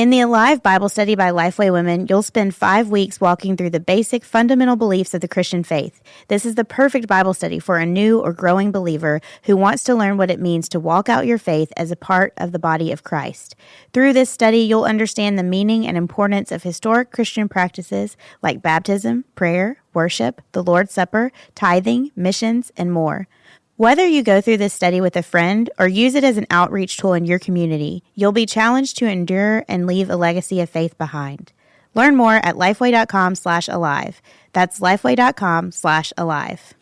In the Alive Bible Study by Lifeway Women, you'll spend 5 weeks walking through the basic fundamental beliefs of the Christian faith. This is the perfect Bible study for a new or growing believer who wants to learn what it means to walk out your faith as a part of the body of Christ. Through this study, you'll understand the meaning and importance of historic Christian practices like baptism, prayer, worship, the Lord's Supper, tithing, missions, and more. Whether you go through this study with a friend or use it as an outreach tool in your community, you'll be challenged to endure and leave a legacy of faith behind. Learn more at lifeway.com/alive. That's lifeway.com/alive.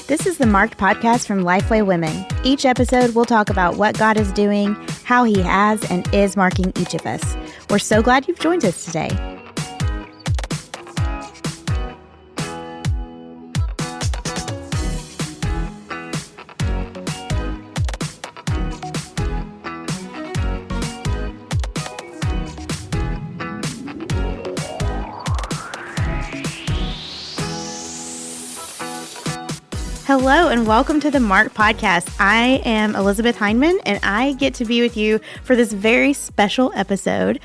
This is the Marked Podcast from Lifeway Women. Each episode, we'll talk about what God is doing, how He has and is marking each of us. We're so glad you've joined us today. Hello and welcome to the Mark Podcast. I am Elizabeth Heinman and I get to be with you for this very special episode.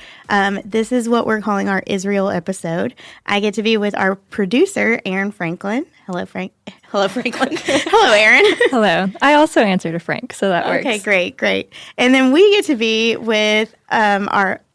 This is what we're calling our Israel episode. I get to be with our producer, Aaron Franklin. Hello, Frank. Hello, Franklin. Hello, Aaron. Hello. I also answer to Frank, so that works. Okay, great. And then we get to be with an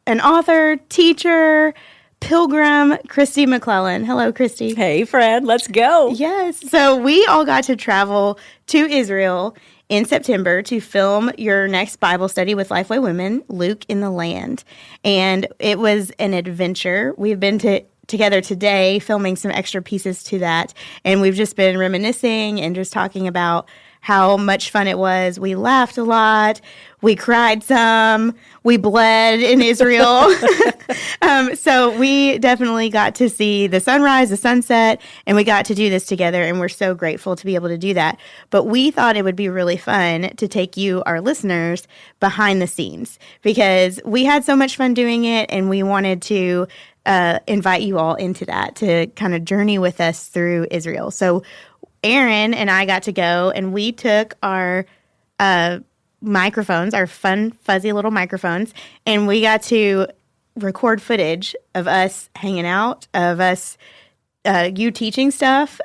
author, teacher, pilgrim, Kristi McLelland. Hello, Kristi. Hey, friend. Let's go. Yes. So we all got to travel to Israel in September to film your next Bible study with Lifeway Women, Luke in the Land. And it was an adventure. We've been together today filming some extra pieces to that. And we've just been reminiscing and just talking about how much fun it was. We laughed a lot. We cried some. We bled in Israel. So we definitely got to see the sunrise, the sunset, and we got to do this together, and we're so grateful to be able to do that. But we thought it would be really fun to take you, our listeners, behind the scenes, because we had so much fun doing it, and we wanted to invite you all into that, to kind of journey with us through Israel. So Aaron and I got to go, and we took our microphones, our fun, fuzzy little microphones, and we got to record footage of us hanging out, of us, you teaching stuff,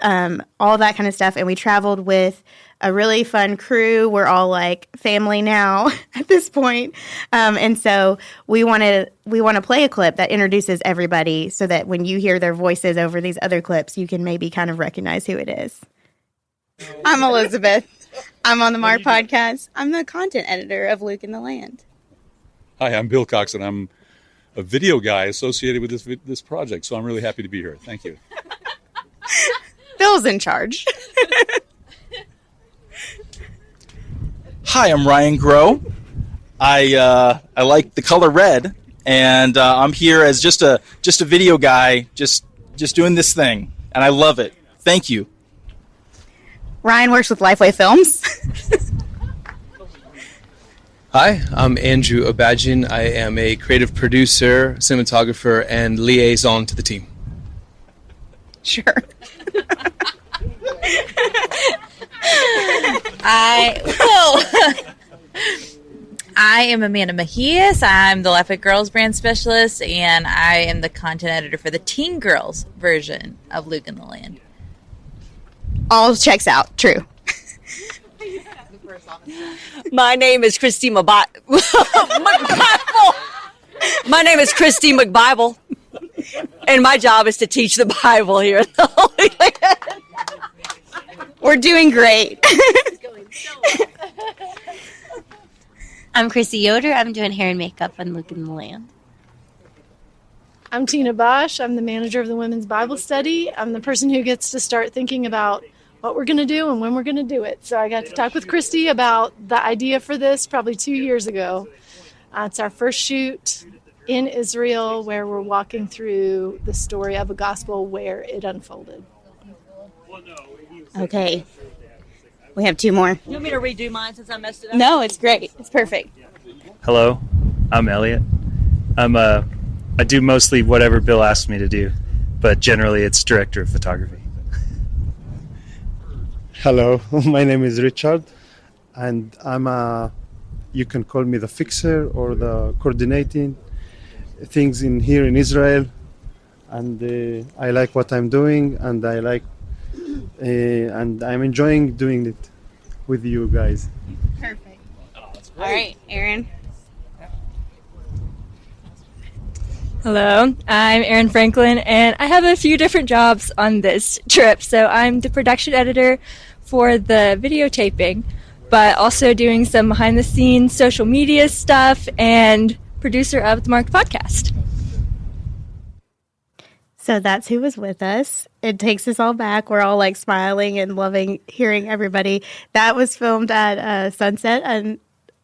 all that kind of stuff. And we traveled with a really fun crew. We're all like family now at this point. And so we want to play a clip that introduces everybody so that when you hear their voices over these other clips, you can maybe kind of recognize who it is. I'm Elizabeth. I'm on the Mark Podcast. I'm the content editor of Luke in the Land. Hi, I'm Bill Cox, and I'm a video guy associated with this project, so I'm really happy to be here. Thank you. Bill's in charge. Hi, I'm Ryan Groh. I like the color red, and I'm here as just a video guy, just doing this thing, and I love it. Thank you. Ryan works with Lifeway Films. Hi, I'm Andrew Obadjian. I am a creative producer, cinematographer, and liaison to the team. Sure. I am Amanda Mejias. I'm the Lafayette Girls brand specialist, and I am the content editor for the Teen Girls version of Luke in the Land. All checks out. True. My name is Kristi My name is Kristi McBible, and my job is to teach the Bible here at the Holy Land. We're doing great. I'm Chrissy Yoder. I'm doing hair and makeup on Luke in the Land. I'm Tina Bosch. I'm the manager of the Women's Bible Study. I'm the person who gets to start thinking about what we're going to do and when we're going to do it. So I got to talk with Kristi about the idea for this probably 2 years ago. It's our first shoot in Israel where we're walking through the story of a gospel where it unfolded. Okay. We have 2 more. You want me to redo mine since I messed it up? No, it's great. It's perfect. Hello, I'm Elliot. I do mostly whatever Bill asks me to do, but generally it's director of photography. Hello, my name is Richard, and you can call me the fixer or the coordinating things here in Israel. And I like what I'm doing, and and I'm enjoying doing it with you guys. Perfect. All right, Aaron. Hello, I'm Erin Franklin, and I have a few different jobs on this trip. So I'm the production editor for the videotaping, but also doing some behind-the-scenes social media stuff and producer of the Marked podcast. So that's who was with us. It takes us all back. We're all like smiling and loving hearing everybody. That was filmed at sunset and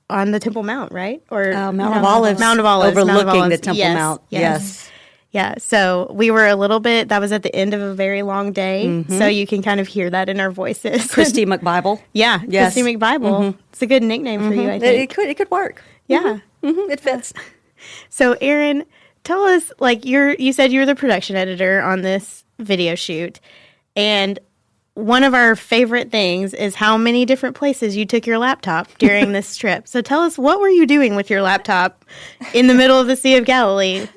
on the Temple Mount, right? Or Mount of Olives. Mount of Olives. Overlooking the Temple Mount. Yes. Yeah. So we were a little bit, that was at the end of a very long day. Mm-hmm. So you can kind of hear that in our voices. Kristi McBible. Yeah. Yes. Kristi McBible. Mm-hmm. It's a good nickname for you, I think. It could work. Yeah. Mm-hmm. It fits. So Aaron, tell us, like you said you're the production editor on this video shoot. And one of our favorite things is how many different places you took your laptop during this trip. So tell us, what were you doing with your laptop in the middle of the Sea of Galilee?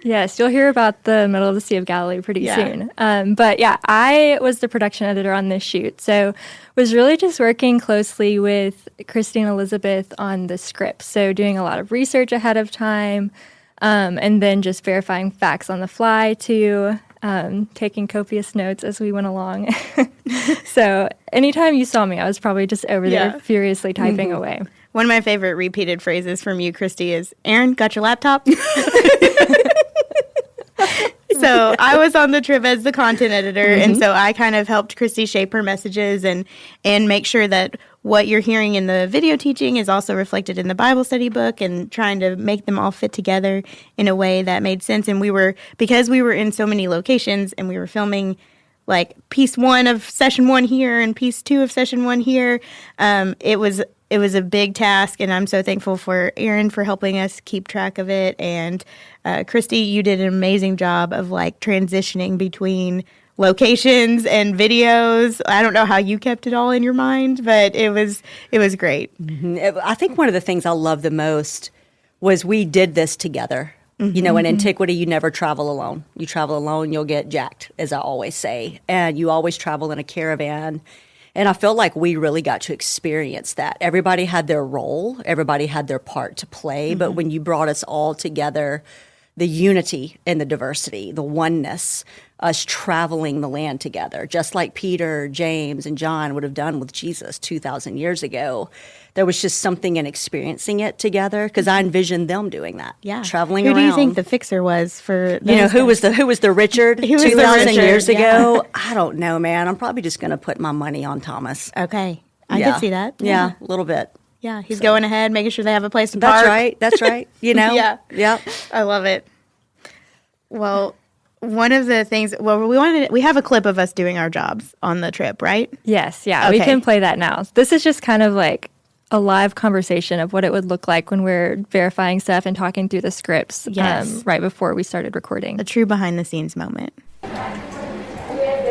Yes, you'll hear about the middle of the Sea of Galilee pretty soon. But yeah, I was the production editor on this shoot. So was really just working closely with Kristi and Elizabeth on the script. So doing a lot of research ahead of time, and then just verifying facts on the fly too. Taking copious notes as we went along. So anytime you saw me, I was probably just over there furiously typing away. One of my favorite repeated phrases from you, Kristi, is, Aaron, got your laptop? So I was on the trip as the content editor, and so I kind of helped Kristi shape her messages and make sure that what you're hearing in the video teaching is also reflected in the Bible study book, and trying to make them all fit together in a way that made sense. And because we were in so many locations and we were filming like piece 1 of session 1 here and piece 2 of session 1 here, it was a big task, and I'm so thankful for Aaron for helping us keep track of it. And Kristi, you did an amazing job of like transitioning between locations and videos. I don't know how you kept it all in your mind, but it was great. Mm-hmm. I think one of the things I love the most was we did this together. Mm-hmm. You know, in antiquity, you never travel alone. You travel alone, you'll get jacked, as I always say. And you always travel in a caravan. And I feel like we really got to experience that. Everybody had their role. Everybody had their part to play. Mm-hmm. But when you brought us all together, the unity and the diversity, the oneness, us traveling the land together, just like Peter, James, and John would have done with Jesus 2,000 years ago. There was just something in experiencing it together, because I envisioned them doing that. Yeah, traveling around. Who do you think the fixer was for? You know, who was the Richard 2,000 years ago? Yeah. I don't know, man. I'm probably just going to put my money on Thomas. Okay, I can see that. Yeah, a little bit. Yeah, he's going ahead, making sure they have a place to park. That's right. You know? Yeah. I love it. Well, one of the things, we have a clip of us doing our jobs on the trip, right? Yes, yeah, we can play that now. This is just kind of like a live conversation of what it would look like when we're verifying stuff and talking through the scripts right before we started recording. A true behind-the-scenes moment.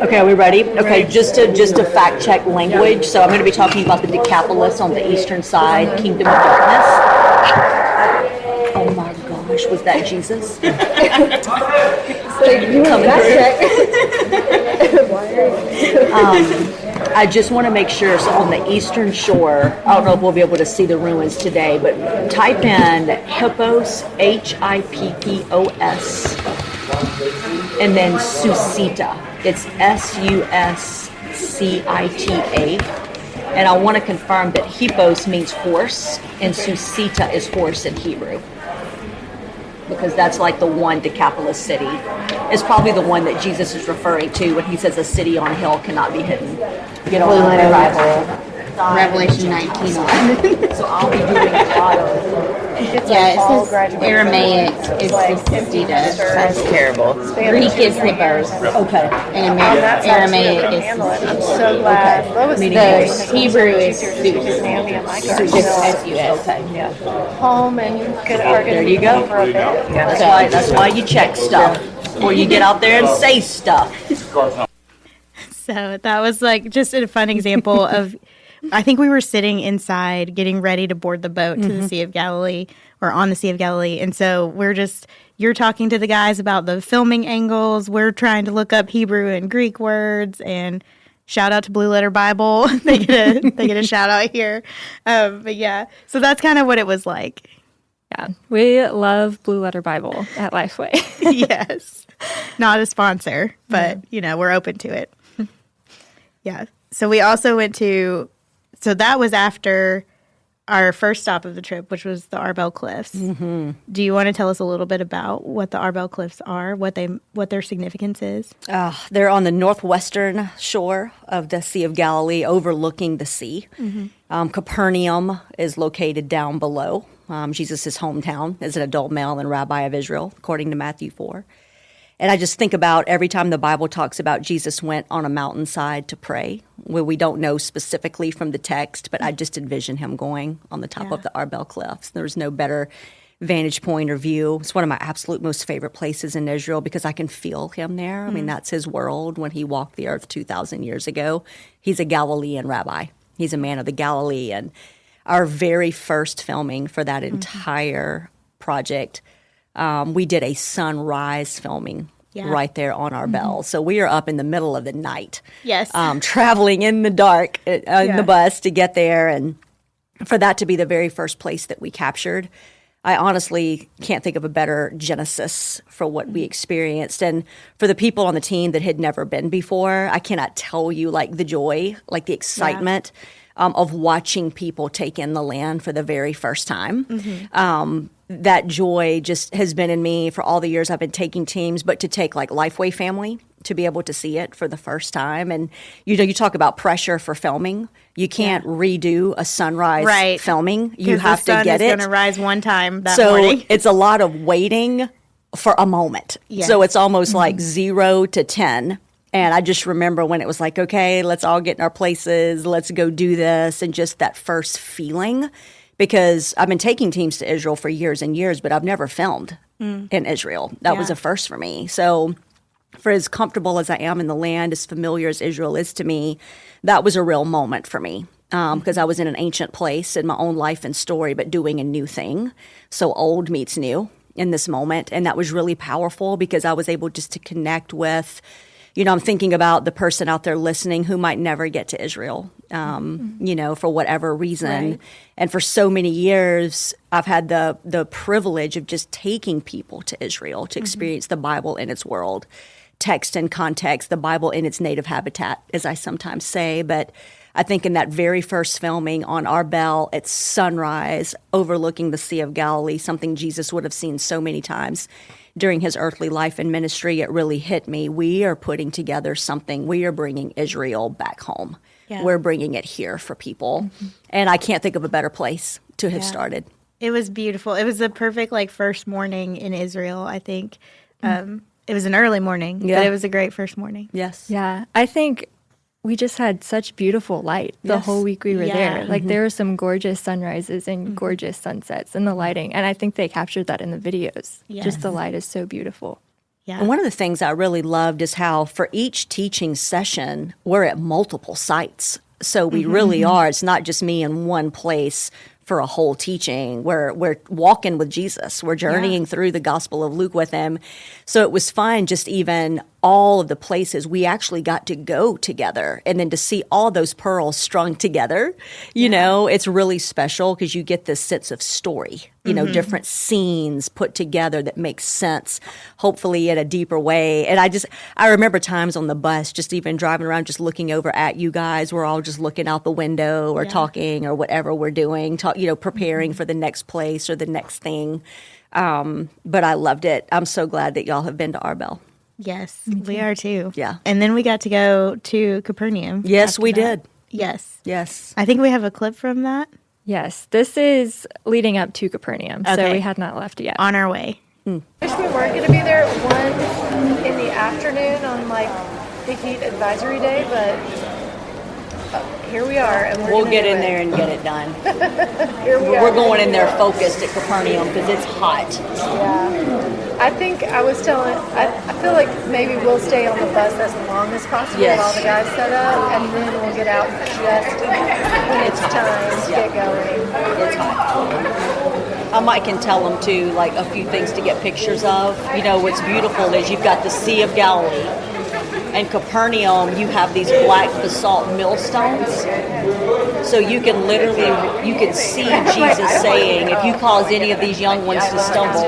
Okay, are we ready? Okay, just to fact check language. So I'm going to be talking about the Decapolis on the eastern side, Kingdom of Darkness. Oh my gosh, was that Jesus? I just want to make sure, so on the eastern shore, I don't know if we'll be able to see the ruins today, but type in Hippos, Hippos, and then Susita. It's Suscita. And I want to confirm that Hippos means horse, and Susita is horse in Hebrew, because that's like the one Decapolis city. It's probably the one that Jesus is referring to when he says a city on a hill cannot be hidden. You know, Revelation 19:11. So I'll be doing a lot of Yeah, it says Aramaic is the Sita. That's terrible. Greek is Hippos. Okay. And Aramaic is I'm so glad. the Hebrew is Sus. Just S-U-S. Okay. Home and are going There to you be go. home for a bit. That's why you check stuff before you get out there and say stuff. So that was like just a fun example of, I think we were sitting inside getting ready to board the boat to the Sea of Galilee or on the Sea of Galilee. And so you're talking to the guys about the filming angles. We're trying to look up Hebrew and Greek words, and shout out to Blue Letter Bible. they get a shout out here. But yeah, so that's kind of what it was like. Yeah, we love Blue Letter Bible at Lifeway. Yes. Not a sponsor, but we're open to it. Yeah. So we also so that was after our first stop of the trip, which was the Arbell Cliffs. Mm-hmm. Do you want to tell us a little bit about what the Arbell Cliffs are, what their significance is? They're on the northwestern shore of the Sea of Galilee, overlooking the sea. Mm-hmm. Capernaum is located down below. Jesus' hometown as an adult male and rabbi of Israel, according to Matthew 4. And I just think about every time the Bible talks about Jesus went on a mountainside to pray, where we don't know specifically from the text, but I just envision him going on the top of the Arbell Cliffs. There's no better vantage point or view. It's one of my absolute most favorite places in Israel because I can feel him there. I mean, that's his world when he walked the earth 2,000 years ago. He's a Galilean rabbi. He's a man of the Galilee. And our very first filming for that entire project, we did a sunrise filming right there on Arbell. So we are up in the middle of the night. Yes. Traveling in the dark in the bus to get there. And for that to be the very first place that we captured, I honestly can't think of a better genesis for what we experienced. And for the people on the team that had never been before, I cannot tell you like the joy, like the excitement of watching people take in the land for the very first time. That joy just has been in me for all the years I've been taking teams, but to take like Lifeway family to be able to see it for the first time. And, you talk about pressure for filming. You can't redo a sunrise filming. You have to get it. The sun is going to rise one time that so morning. It's a lot of waiting for a moment. Yes. So it's almost like 0 to 10. And I just remember when it was like, okay, let's all get in our places. Let's go do this. And just that first feeling, because I've been taking teams to Israel for years and years, but I've never filmed in Israel. That was a first for me. So for as comfortable as I am in the land, as familiar as Israel is to me, that was a real moment for me. Because I was in an ancient place in my own life and story, but doing a new thing. So old meets new in this moment. And that was really powerful because I was able just to connect with, I'm thinking about the person out there listening who might never get to Israel, for whatever reason. Right. And for so many years, I've had the privilege of just taking people to Israel to experience the Bible in its world, text and context, the Bible in its native habitat, as I sometimes say. But I think in that very first filming on Arbell at sunrise, overlooking the Sea of Galilee, something Jesus would have seen so many times during his earthly life and ministry, it really hit me. We are putting together something. We are bringing Israel back home. Yeah. We're bringing it here for people. And I can't think of a better place to have started. It was beautiful. It was the perfect first morning in Israel, I think. It was an early morning, but it was a great first morning. Yes. Yeah. I think we just had such beautiful light the whole week we were there. Like there were some gorgeous sunrises and gorgeous sunsets and the lighting. And I think they captured that in the videos. Yes. Just the light is so beautiful. Yeah. And one of the things I really loved is how for each teaching session, we're at multiple sites. So we really are. It's not just me in one place for a whole teaching. We're walking with Jesus. We're journeying through the Gospel of Luke with him. So it was fun just even all of the places we actually got to go together and then to see all those pearls strung together, you know, it's really special because you get this sense of story, you know, different scenes put together that make sense, hopefully in a deeper way. And I remember times on the bus, just even driving around, just looking over at you guys. We're all just looking out the window or talking or whatever we're doing, preparing for the next place or the next thing. But I loved it. I'm so glad that y'all have been to Arbell. Yes, we are too. Yeah. And then we got to go to Capernaum. Yes, we did. Yes. Yes. I think we have a clip from that. Yes, this is leading up to Capernaum, so Okay. we had not left yet. On our way. Wish we weren't going to be there at 1 in the afternoon on like the heat advisory day, but here we are, and We'll get in there and get it done. Here we are. We're going in there focused at Capernaum because it's hot. Yeah. I think I was telling, I feel like maybe we'll stay on the bus as long as possible Yes. while the guys set up, and then we'll get out just when it's time to get going. It's hot. I might can tell them too, like a few things to get pictures of. You know, what's beautiful is you've got the Sea of Galilee. And Capernaum, you have these black basalt millstones. So you can literally, you can see Jesus saying, if you cause any of these young ones to stumble,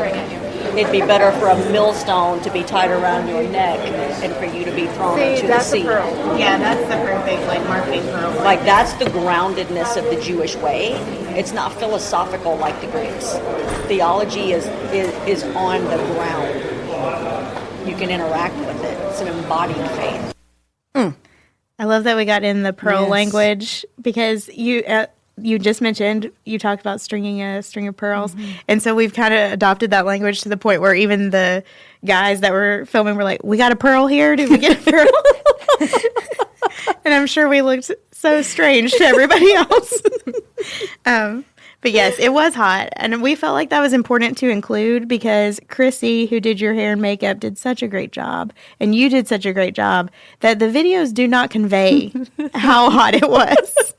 it'd be better for a millstone to be tied around your neck and for you to be thrown into the sea. Yeah, that's the perfect marketing pearl. Like that's the groundedness of the Jewish way. It's not philosophical like the Greeks. Theology is on the ground. You can interact with it. It's an embodied faith. I love that we got in the pearl Yes. language because you just mentioned, you talked about stringing a string of pearls. And so we've kind of adopted that language to the point where even the guys that were filming were like, we got a pearl here? Did we get a pearl? And I'm sure we looked so strange to everybody else. But yes, it was hot. And we felt like that was important to include because Kristi, who did your hair and makeup, did such a great job. And you did such a great job that the videos do not convey how hot it was.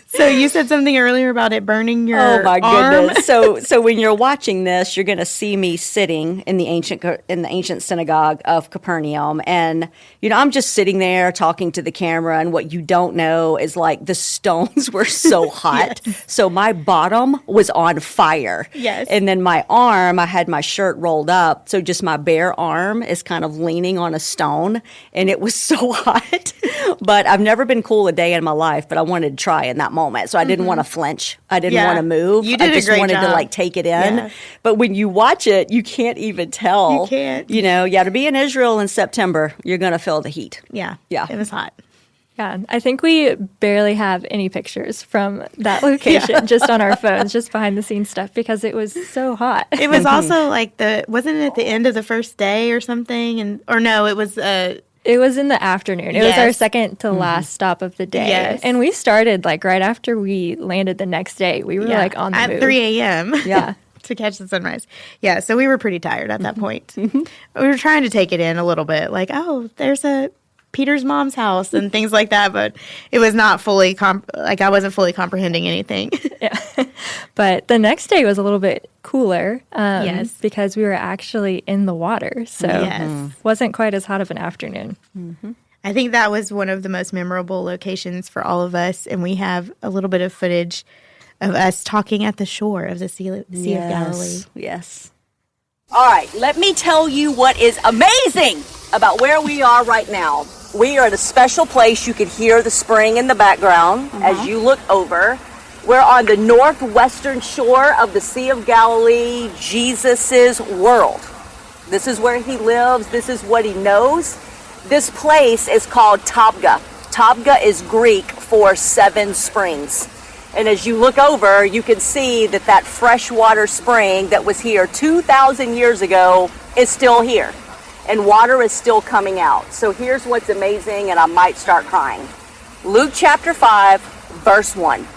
So you said something earlier about it burning your Oh my arm. goodness! So when you're watching this, you're going to see me sitting in the ancient synagogue of Capernaum, and I'm just sitting there talking to the camera. And what you don't know is like the stones were so hot, so my bottom was on fire. Yes. And then my arm, I had my shirt rolled up, so just my bare arm is kind of leaning on a stone, and it was so hot. But I've never been cool a day in my life, but I wanted to try in that moment. So I didn't want to flinch. I didn't want to move. You did I just a great wanted job. to take it in. Yeah. But when you watch it, you can't even tell. You can't. To be in Israel in September, you're going to feel the heat. Yeah. Yeah. It was hot. Yeah, I think we barely have any pictures from that location just on our phones, just behind the scenes stuff because it was so hot. It was also wasn't it at the end of the first day or something? It was It was in the afternoon. It was our second to last stop of the day. Yes. And we started right after we landed the next day. We were on the at move. 3 a.m. Yeah. to catch the sunrise. Yeah, so we were pretty tired at that point. We were trying to take it in a little bit, there's a Peter's mom's house and things like that, but it was not fully I wasn't fully comprehending anything. Yeah. But the next day was a little bit cooler Yes. because we were actually in the water. So Yes. wasn't quite as hot of an afternoon. I think that was one of the most memorable locations for all of us, and we have a little bit of footage of us talking at the shore of the Sea of Galilee. Yes. All right, let me tell you what is amazing about where we are right now. We are at a special place. You can hear the spring in the background as you look over. We're on the northwestern shore of the Sea of Galilee, Jesus's world. This is where he lives. This is what he knows. This place is called Tabgha. Tabgha is Greek for 7 springs. And as you look over, you can see that freshwater spring that was here 2,000 years ago is still here. And water is still coming out. So here's what's amazing, and I might start crying. Luke chapter 5, verse 1.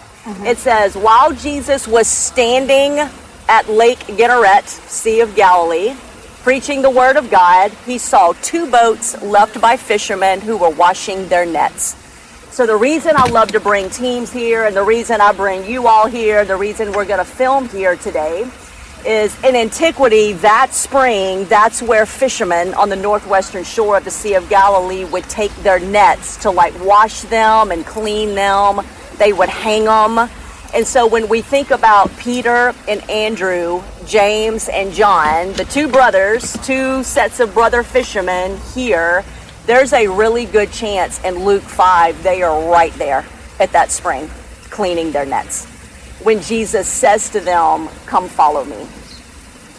It says, while Jesus was standing at Lake Gennesaret, Sea of Galilee, preaching the word of God, he saw 2 boats left by fishermen who were washing their nets. So the reason I love to bring teams here, and the reason I bring you all here, the reason we're going to film here today, is in antiquity, that spring, that's where fishermen on the northwestern shore of the Sea of Galilee would take their nets to wash them and clean them. They would hang them. And so when we think about Peter and Andrew, James and John, the 2 brothers, 2 sets of brother fishermen here, there's a really good chance in Luke 5 they are right there at that spring cleaning their nets when Jesus says to them, come follow me.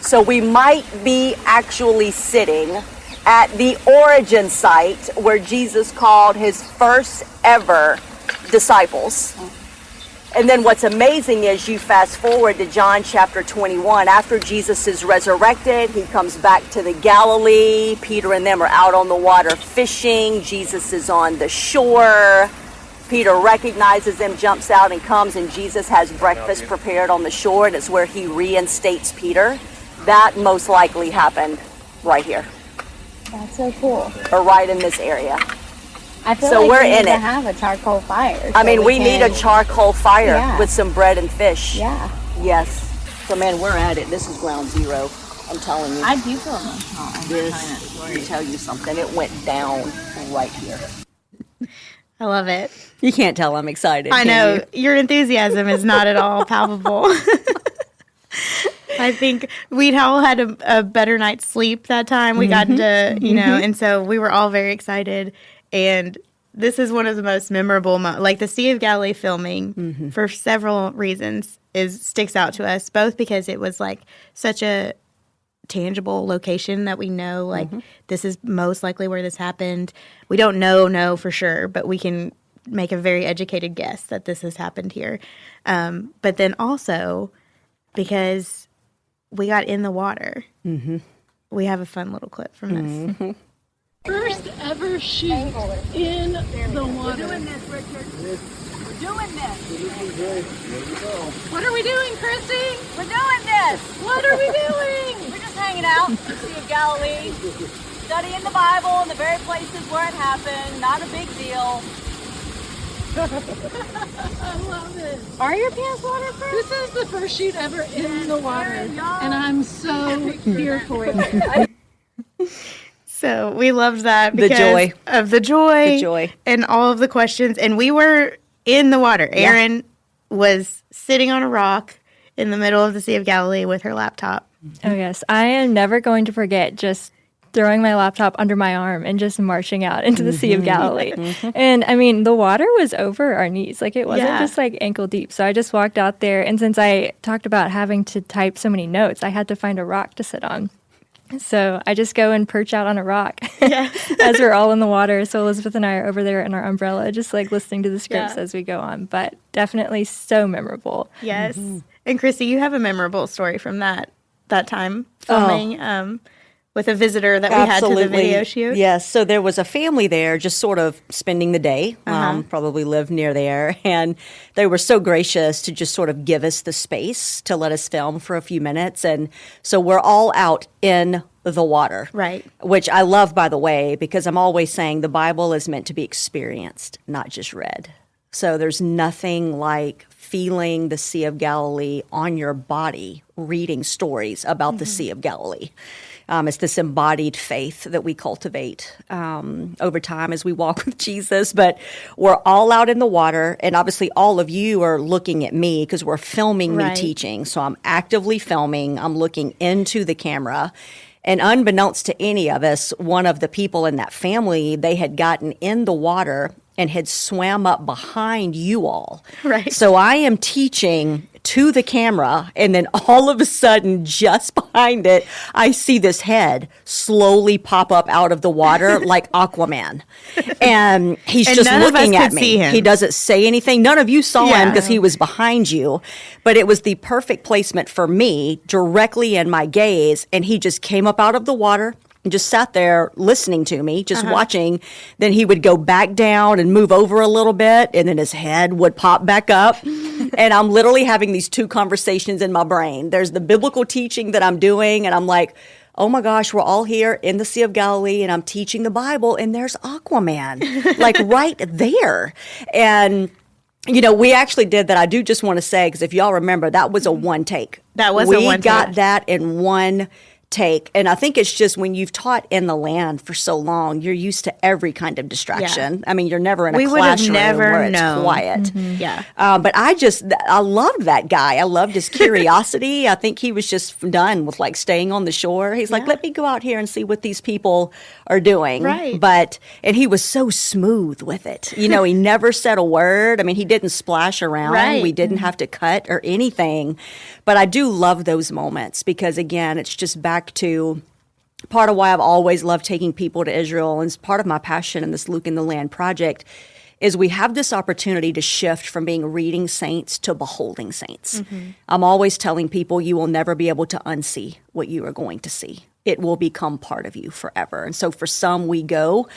So we might be actually sitting at the origin site where Jesus called his first ever disciples. And then what's amazing is you fast forward to John chapter 21. After Jesus is resurrected, he comes back to the Galilee. Peter and them are out on the water fishing. Jesus is on the shore. Peter recognizes him, jumps out and comes, and Jesus has breakfast prepared on the shore, and it's where he reinstates Peter. That most likely happened right here. That's so cool. Or right in this area. I feel So like we're we need in to it. have a charcoal fire. I mean, we can- need a charcoal fire Yeah. with some bread and fish. Yeah. Yes. So, man, we're at it. This is ground zero. I'm telling you. I do feel emotional. This, let me tell you something. It went down right here. I love it. You can't tell I'm excited. I can know. you? Your enthusiasm is not at all palpable. I think we'd all had a better night's sleep that time. We got to, and so we were all very excited. And this is one of the most memorable, like the Sea of Galilee filming, for several reasons, sticks out to us, both because it was like such a tangible location that we know, like this is most likely where this happened. We don't know for sure, but we can make a very educated guess that this has happened here. But then also because we got in the water. We have a fun little clip from this. First ever shoot in the water. We're doing this, Richard. We're doing this. What are we doing, Kristi? We're doing this. What are we doing? We're just hanging out in the Sea of Galilee, studying the Bible in the very places where it happened. Not a big deal. I love it. Are your pants waterproof? This is the first shoot ever in the water, and I'm so here for it. So we loved that The because joy. of the joy, The joy. and all of the questions. And we were in the water. Erin was sitting on a rock in the middle of the Sea of Galilee with her laptop. Oh, yes. I am never going to forget just throwing my laptop under my arm and just marching out into the Sea of Galilee. And I mean, the water was over our knees. Like, it wasn't just like ankle deep. So I just walked out there. And since I talked about having to type so many notes, I had to find a rock to sit on. So I just go and perch out on a rock as we're all in the water. So Elizabeth and I are over there in our umbrella, just like listening to the scripts as we go on. But definitely so memorable. Yes. And Kristi, you have a memorable story from that time filming with a visitor that we had to the video shoot. Yes. So there was a family there just sort of spending the day, probably lived near there. And they were so gracious to just sort of give us the space to let us film for a few minutes. And so we're all out in the water. Right. Which I love, by the way, because I'm always saying the Bible is meant to be experienced, not just read. So there's nothing like feeling the Sea of Galilee on your body, reading stories about the Sea of Galilee. It's this embodied faith that we cultivate over time as we walk with Jesus. But we're all out in the water, and obviously all of you are looking at me because we're filming me teaching. So I'm actively filming. I'm looking into the camera. And unbeknownst to any of us, one of the people in that family, they had gotten in the water and had swam up behind you all. Right. So I am teaching to the camera, and then all of a sudden, just behind it, I see this head slowly pop up out of the water like Aquaman. And he's And just none of us looking at could see me. him. He doesn't say anything. None of you saw him because he was behind you. But it was the perfect placement for me, directly in my gaze, and he just came up out of the water and just sat there listening to me, just watching. Then he would go back down and move over a little bit, and then his head would pop back up. And I'm literally having these two conversations in my brain. There's the biblical teaching that I'm doing, and I'm like, oh my gosh, we're all here in the Sea of Galilee, and I'm teaching the Bible, and there's Aquaman, like right there. And you know, we actually did that. I do just want to say, because if y'all remember, that was a one take. That was a one take. We got that in one take. And I think it's just when you've taught in the land for so long, you're used to every kind of distraction. Yeah. I mean, you're never in a We would have classroom never where it's known. quiet. Yeah. But I loved that guy. I loved his curiosity. I think he was just done with like staying on the shore. He's like, let me go out here and see what these people are doing. Right. And he was so smooth with it. You know, he never said a word. I mean, he didn't splash around. Right. We didn't have to cut or anything. But I do love those moments because, again, it's just back to part of why I've always loved taking people to Israel, and it's part of my passion in this Luke in the Land project, is we have this opportunity to shift from being reading saints to beholding saints. Mm-hmm. I'm always telling people you will never be able to unsee what you are going to see. It will become part of you forever. And so for some, we go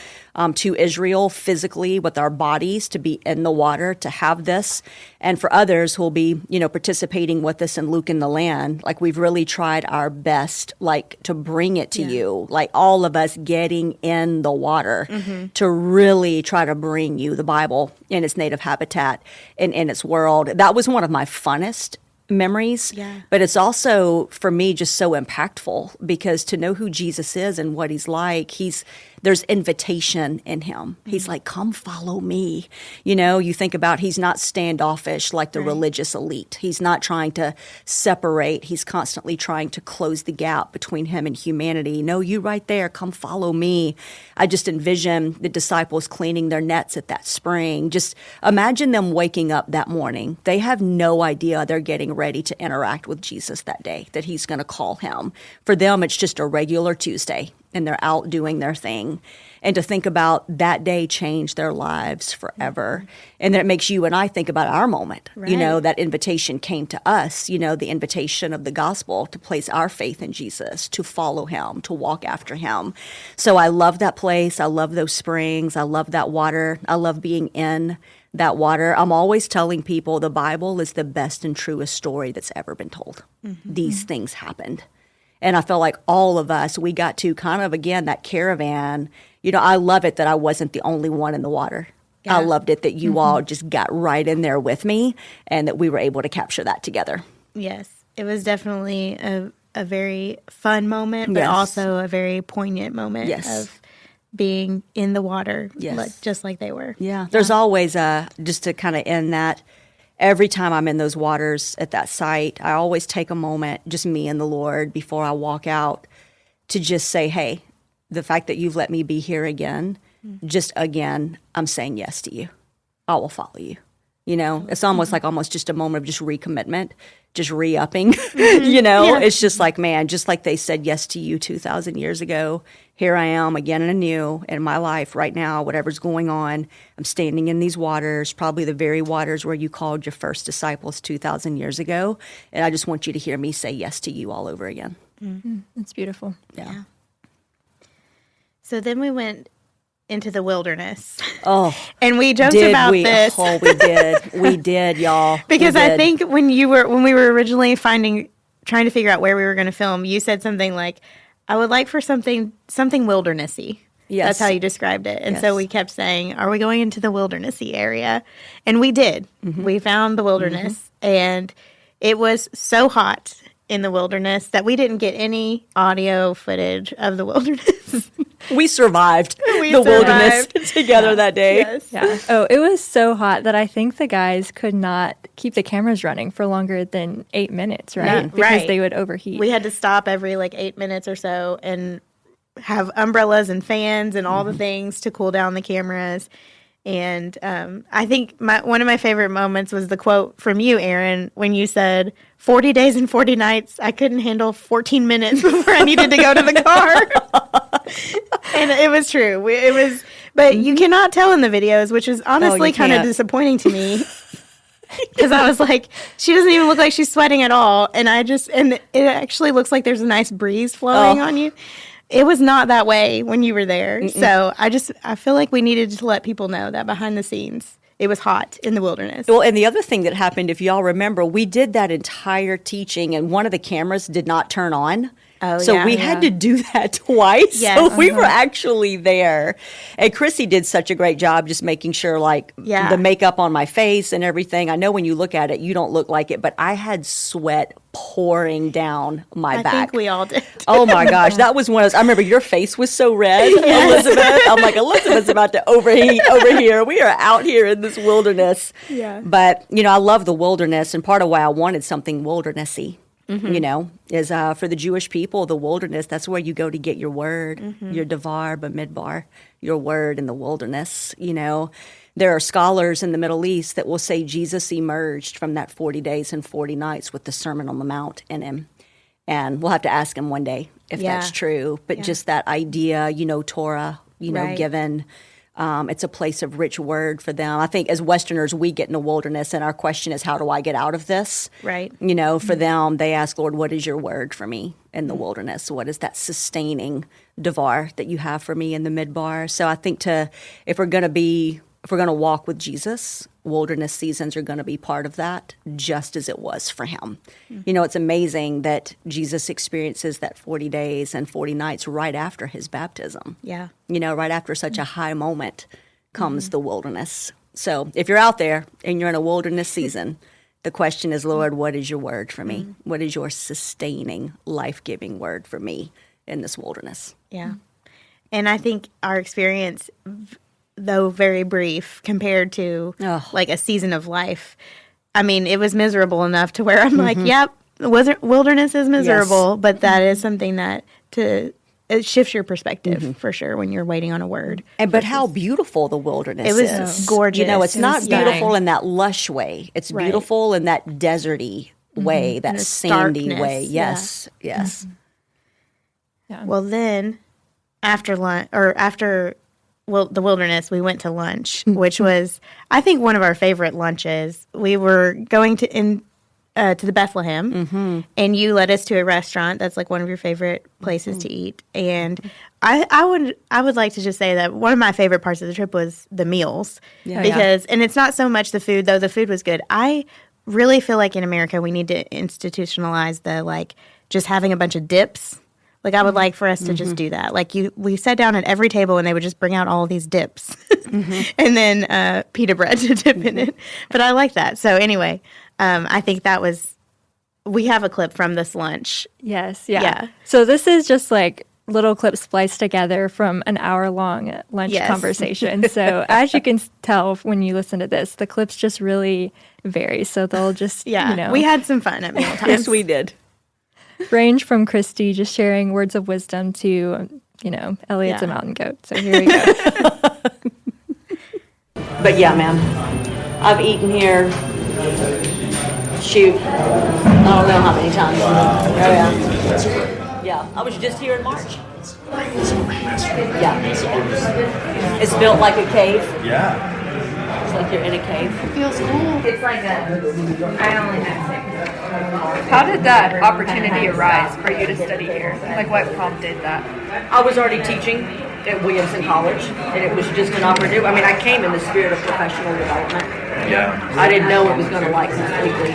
to Israel physically with our bodies to be in the water, to have this. And for others who will be, participating with us in Luke in the Land, like we've really tried our best, like to bring it to you, like all of us getting in the water to really try to bring you the Bible in its native habitat and in its world. That was one of my funnest memories, but it's also for me just so impactful because to know who Jesus is and what he's like, there's invitation in him. He's like, come follow me. You think about he's not standoffish like the religious elite. He's not trying to separate. He's constantly trying to close the gap between him and humanity. No, you right there, come follow me. I just envision the disciples cleaning their nets at that spring. Just imagine them waking up that morning. They have no idea they're getting ready to interact with Jesus that day, that he's going to call him. For them, it's just a regular Tuesday, and they're out doing their thing. And to think about that day changed their lives forever. And then it makes you and I think about our moment. That invitation came to us, the invitation of the gospel to place our faith in Jesus, to follow him, to walk after him. So I love that place. I love those springs. I love that water. I love being in that water. I'm always telling people the Bible is the best and truest story that's ever been told. These things happened. And I felt like all of us, we got to kind of, again, that caravan. I love it that I wasn't the only one in the water. I loved it that you all just got right in there with me and that we were able to capture that together. Yes, it was definitely a very fun moment, but also a very poignant moment of being in the water, just like they were. Yeah, there's always, just to kind of end that, every time I'm in those waters at that site, I always take a moment, just me and the Lord, before I walk out to just say, hey, the fact that you've let me be here again, just again, I'm saying yes to you. I will follow you. It's almost like just a moment of just recommitment, just re-upping, It's just like, man, just like they said yes to you 2,000 years ago, here I am again and anew in my life right now, whatever's going on. I'm standing in these waters, probably the very waters where you called your first disciples 2,000 years ago. And I just want you to hear me say yes to you all over again. That's beautiful. Yeah. So then we went into the wilderness. Oh, and we joked about this. Oh, we did. We did, y'all. Because I think when we were originally trying to figure out where we were going to film, you said something like, I would like for something wildernessy. Yes. That's how you described it. And so we kept saying, are we going into the wildernessy area? And we did. We found the wilderness, and it was so hot in the wilderness that we didn't get any audio footage of the wilderness. We survived wilderness together that day. Yes. Yeah. Oh, it was so hot that I think the guys could not keep the cameras running for longer than 8 minutes, right? Because they would overheat. We had to stop every 8 minutes or so and have umbrellas and fans and all the things to cool down the cameras. And I think one of my favorite moments was the quote from you, Aaron, when you said, 40 days and 40 nights, I couldn't handle 14 minutes before I needed to go to the car. And it was true. But you cannot tell in the videos, which is honestly kind of disappointing to me. Because I was like, she doesn't even look like she's sweating at all. And it actually looks like there's a nice breeze flowing on you. It was not that way when you were there. So I feel like we needed to let people know that behind the scenes, it was hot in the wilderness. Well, and the other thing that happened, if y'all remember, we did that entire teaching and one of the cameras did not turn on. So we had to do that twice. Yes. So we were actually there. And Chrissy did such a great job just making sure the makeup on my face and everything. I know when you look at it, you don't look like it, but I had sweat pouring down my back. I think we all did. Oh my gosh. That was one of those. I remember your face was so red, Elizabeth. I'm like, Elizabeth's about to overheat over here. We are out here in this wilderness. Yeah. But, I love the wilderness. And part of why I wanted something wildernessy. Is for the Jewish people, the wilderness, that's where you go to get your word, your davar, b'midbar, your word in the wilderness. There are scholars in the Middle East that will say Jesus emerged from that 40 days and 40 nights with the Sermon on the Mount in him. And we'll have to ask him one day if that's true. But just that idea, Torah, given It's a place of rich word for them. I think as Westerners, we get in the wilderness, and our question is, how do I get out of this? Right. You know, for them, they ask, Lord, what is your word for me in the wilderness? What is that sustaining devar that you have for me in the midbar? So I think if we're going to walk with Jesus, wilderness seasons are going to be part of that, just as it was for him. You know, it's amazing that Jesus experiences that 40 days and 40 nights right after his baptism. Yeah. You know, right after such a high moment comes the wilderness. So if you're out there and you're in a wilderness season, the question is, Lord, what is your word for me? What is your sustaining, life-giving word for me in this wilderness? Yeah. And I think our experience, though very brief compared to like a season of life, I mean, it was miserable enough to where I'm like, yep, wilderness is miserable, but that is something that it shifts your perspective for sure when you're waiting on a word. But how beautiful the wilderness is. It was gorgeous. You know, it's not stunning. beautiful in that lush way. It's beautiful in that deserty way, that sandy darkness. way. Yes, yes. Yeah. Well, then after the wilderness, we went to lunch, which was, I think, one of our favorite lunches. We were going to the Bethlehem, and you led us to a restaurant that's like one of your favorite places to eat. And I would like to just say that one of my favorite parts of the trip was the meals, because and it's not so much the food, though the food was good. I really feel like in America we need to institutionalize the like just having a bunch of dips. Like, I would like for us to just do that. Like, we sat down at every table, and they would just bring out all these dips. And then pita bread to dip in it. But I like that. So, anyway, I think that was... We have a clip from this lunch. Yes, yeah. So this is just, like, little clips spliced together from an hour-long lunch conversation. So, as you can tell when you listen to this, the clips just really vary. So, they'll just, you know... We had some fun at mealtime. Yes, we did. Range from Kristi just sharing words of wisdom to, you know, Elliot's a mountain goat. So here we go. But yeah, man, I've eaten here, shoot, I don't know how many times. Wow. Oh, yeah. Yeah, I was just here in March. Yeah. It's built like a cave. Yeah. It's like you're in a cave. It feels cool. It's like I only have 6. How did that opportunity arise for you to study here? Like, what prompted that? I was already teaching at Williamson College, and it was just an opportunity. I mean, I came in the spirit of professional development. Yeah. I didn't know it was going to like completely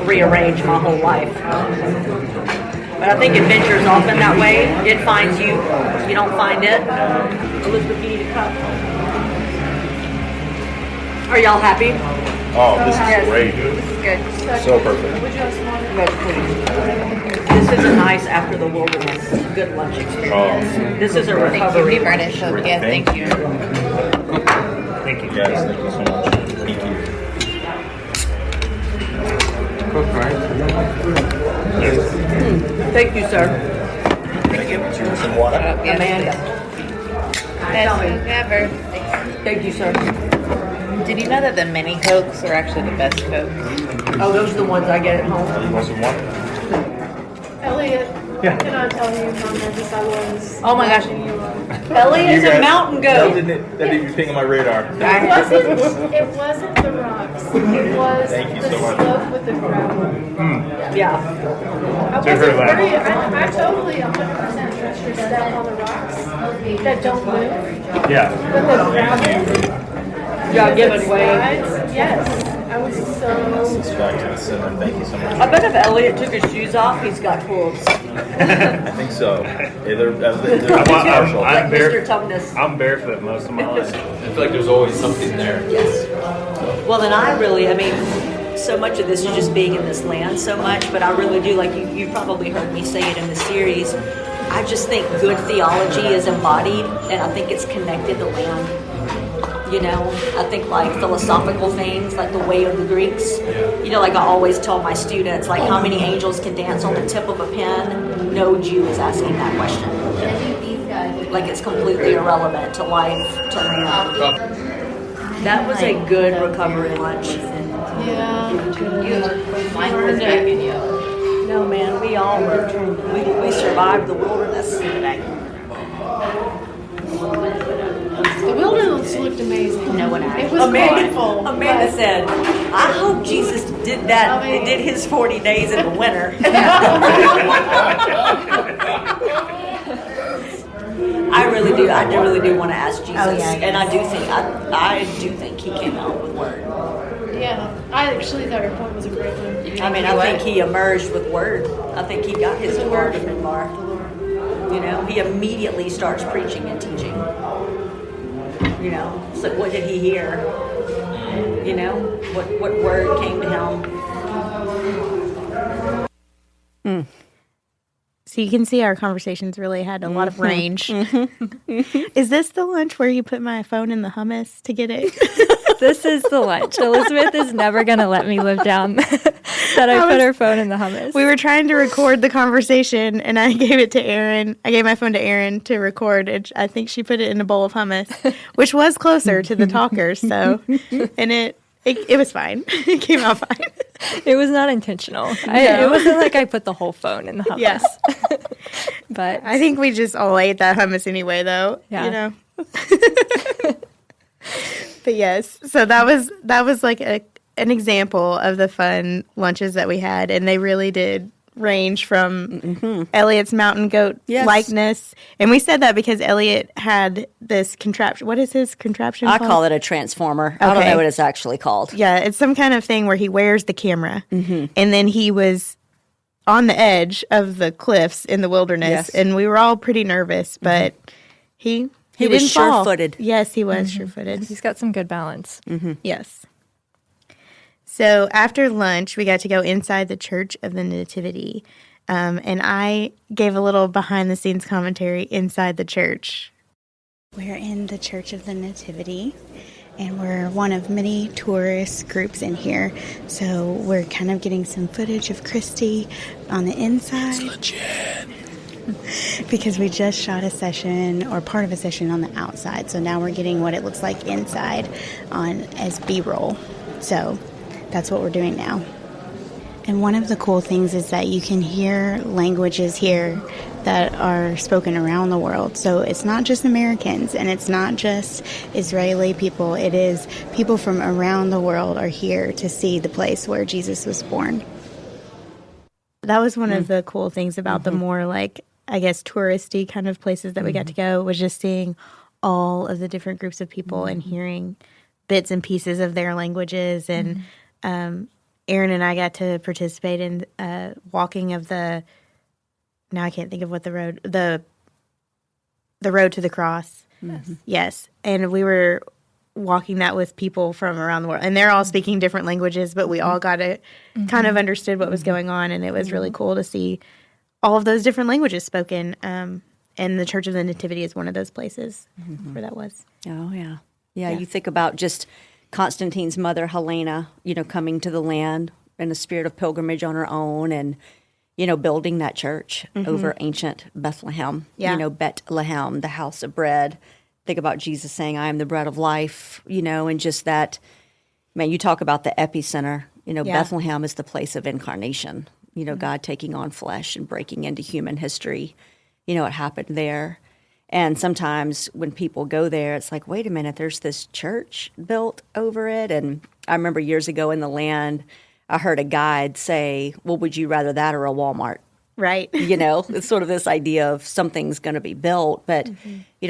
rearrange my whole life. But I think adventure is often that way. It finds you. You don't find it. Elizabeth, you need a cup. Are y'all happy? Oh, this is great. This is good. So perfect. This is a nice after the wilderness good lunch experience. This is a recovery lunch. Yeah, thank you. Thank you. Yes, thank you so much. Thank you. Thank you, sir. Thank you. Some water? Amanda. Best ever. Thank you, sir. Did you know that the mini Cokes are actually the best Cokes? Oh, those are the ones I get at home. You want some water? Elliot, Yeah. can I tell you how nervous I was? Oh my gosh. You Elliot's a mountain goat. That didn't even ping on my radar. It wasn't the rocks. It was Thank you the so much. slope with the gravel. Yeah. I wasn't worried. I totally 100% trust your step on the rocks that don't move. Yeah. But the gravel, Yeah, giving way. yes. I was so... This is back to the center. Thank you so much. I bet if Elliot took his shoes off, he's got hooves. I think so. Yeah, they're partial. Like bare- Mr. Toughness. I'm barefoot most of my life. I feel like there's always something there. Yes. Well, and I mean, so much of this is just being in this land so much, but I really do, like you probably heard me say it in the series, I just think good theology is embodied, and I think it's connected to land. You know, I think like philosophical things, like the way of the Greeks. You know, like I always tell my students, like how many angels can dance on the tip of a pen? No Jew is asking that question. Like it's completely irrelevant to life, to land. That was a good recovery lunch. Yeah. No, man, we all were. We survived the wilderness. The wilderness looked amazing. No one asked. It was beautiful. Amanda said, I hope Jesus did that. He did his 40 days in the winter. I really do. I really do want to ask Jesus, and I do think he came out with word. Yeah, I actually thought your point was a great one. I mean, I think he emerged with word. I think he got his word from Bar. You know, he immediately starts preaching and teaching. You know, it's like, what did he hear? You know, what word came to him? So you can see our conversations really had a lot of range. Is this the lunch where you put my phone in the hummus to get it? This is the lunch. Elizabeth is never going to let me live down that I put her phone in the hummus. We were trying to record the conversation, and I gave it to Erin. I gave my phone to Erin to record, and I think she put it in a bowl of hummus, which was closer to the talkers. So, and it was fine. It came out fine. It was not intentional. It wasn't like I put the whole phone in the hummus. Yes. But I think we just all ate that hummus anyway, though. Yeah. You know. But yes, so that was like an example of the fun lunches that we had, and they really did range from Elliot's mountain goat likeness. And we said that because Elliot had this contraption. What is his contraption I called? call it a transformer. I don't know what it's actually called. Yeah, it's some kind of thing where he wears the camera, and then he was on the edge of the cliffs in the wilderness, and we were all pretty nervous, but he was didn't fall. sure-footed. Yes, he was sure-footed. He's got some good balance. Yes. So after lunch, we got to go inside the Church of the Nativity, and I gave a little behind-the-scenes commentary inside the church. We're in the Church of the Nativity, and we're one of many tourist groups in here. So we're kind of getting some footage of Kristi on the inside. It's legit. Because we just shot a session, or part of a session, on the outside. So now we're getting what it looks like inside as B-roll. So that's what we're doing now. And one of the cool things is that you can hear languages here that are spoken around the world. So it's not just Americans, and it's not just Israeli people. It is people from around the world are here to see the place where Jesus was born. That was one of the cool things about the more, like, I guess, touristy kind of places that we got to go, was just seeing all of the different groups of people and hearing bits and pieces of their languages. And Erin and I got to participate in walking of the, now I can't think of what the road to the cross. Yes. And we were walking that with people from around the world, and they're all speaking different languages, but we all got to kind of understood what was going on, and it was really cool to see all of those different languages spoken. And the Church of the Nativity is one of those places where that was. Oh, yeah. Yeah, you think about just Constantine's mother, Helena, coming to the land in a spirit of pilgrimage on her own, and, building that church over ancient Bethlehem, Bethlehem, the house of bread. Think about Jesus saying, I am the bread of life, and just that, man, you talk about the epicenter, Bethlehem is the place of incarnation, God taking on flesh and breaking into human history, it happened there. And sometimes when people go there, it's like, wait a minute, there's this church built over it. And I remember years ago in the land, I heard a guide say, well, would you rather that or a Walmart? Right. It's sort of this idea of something's going to be built. But,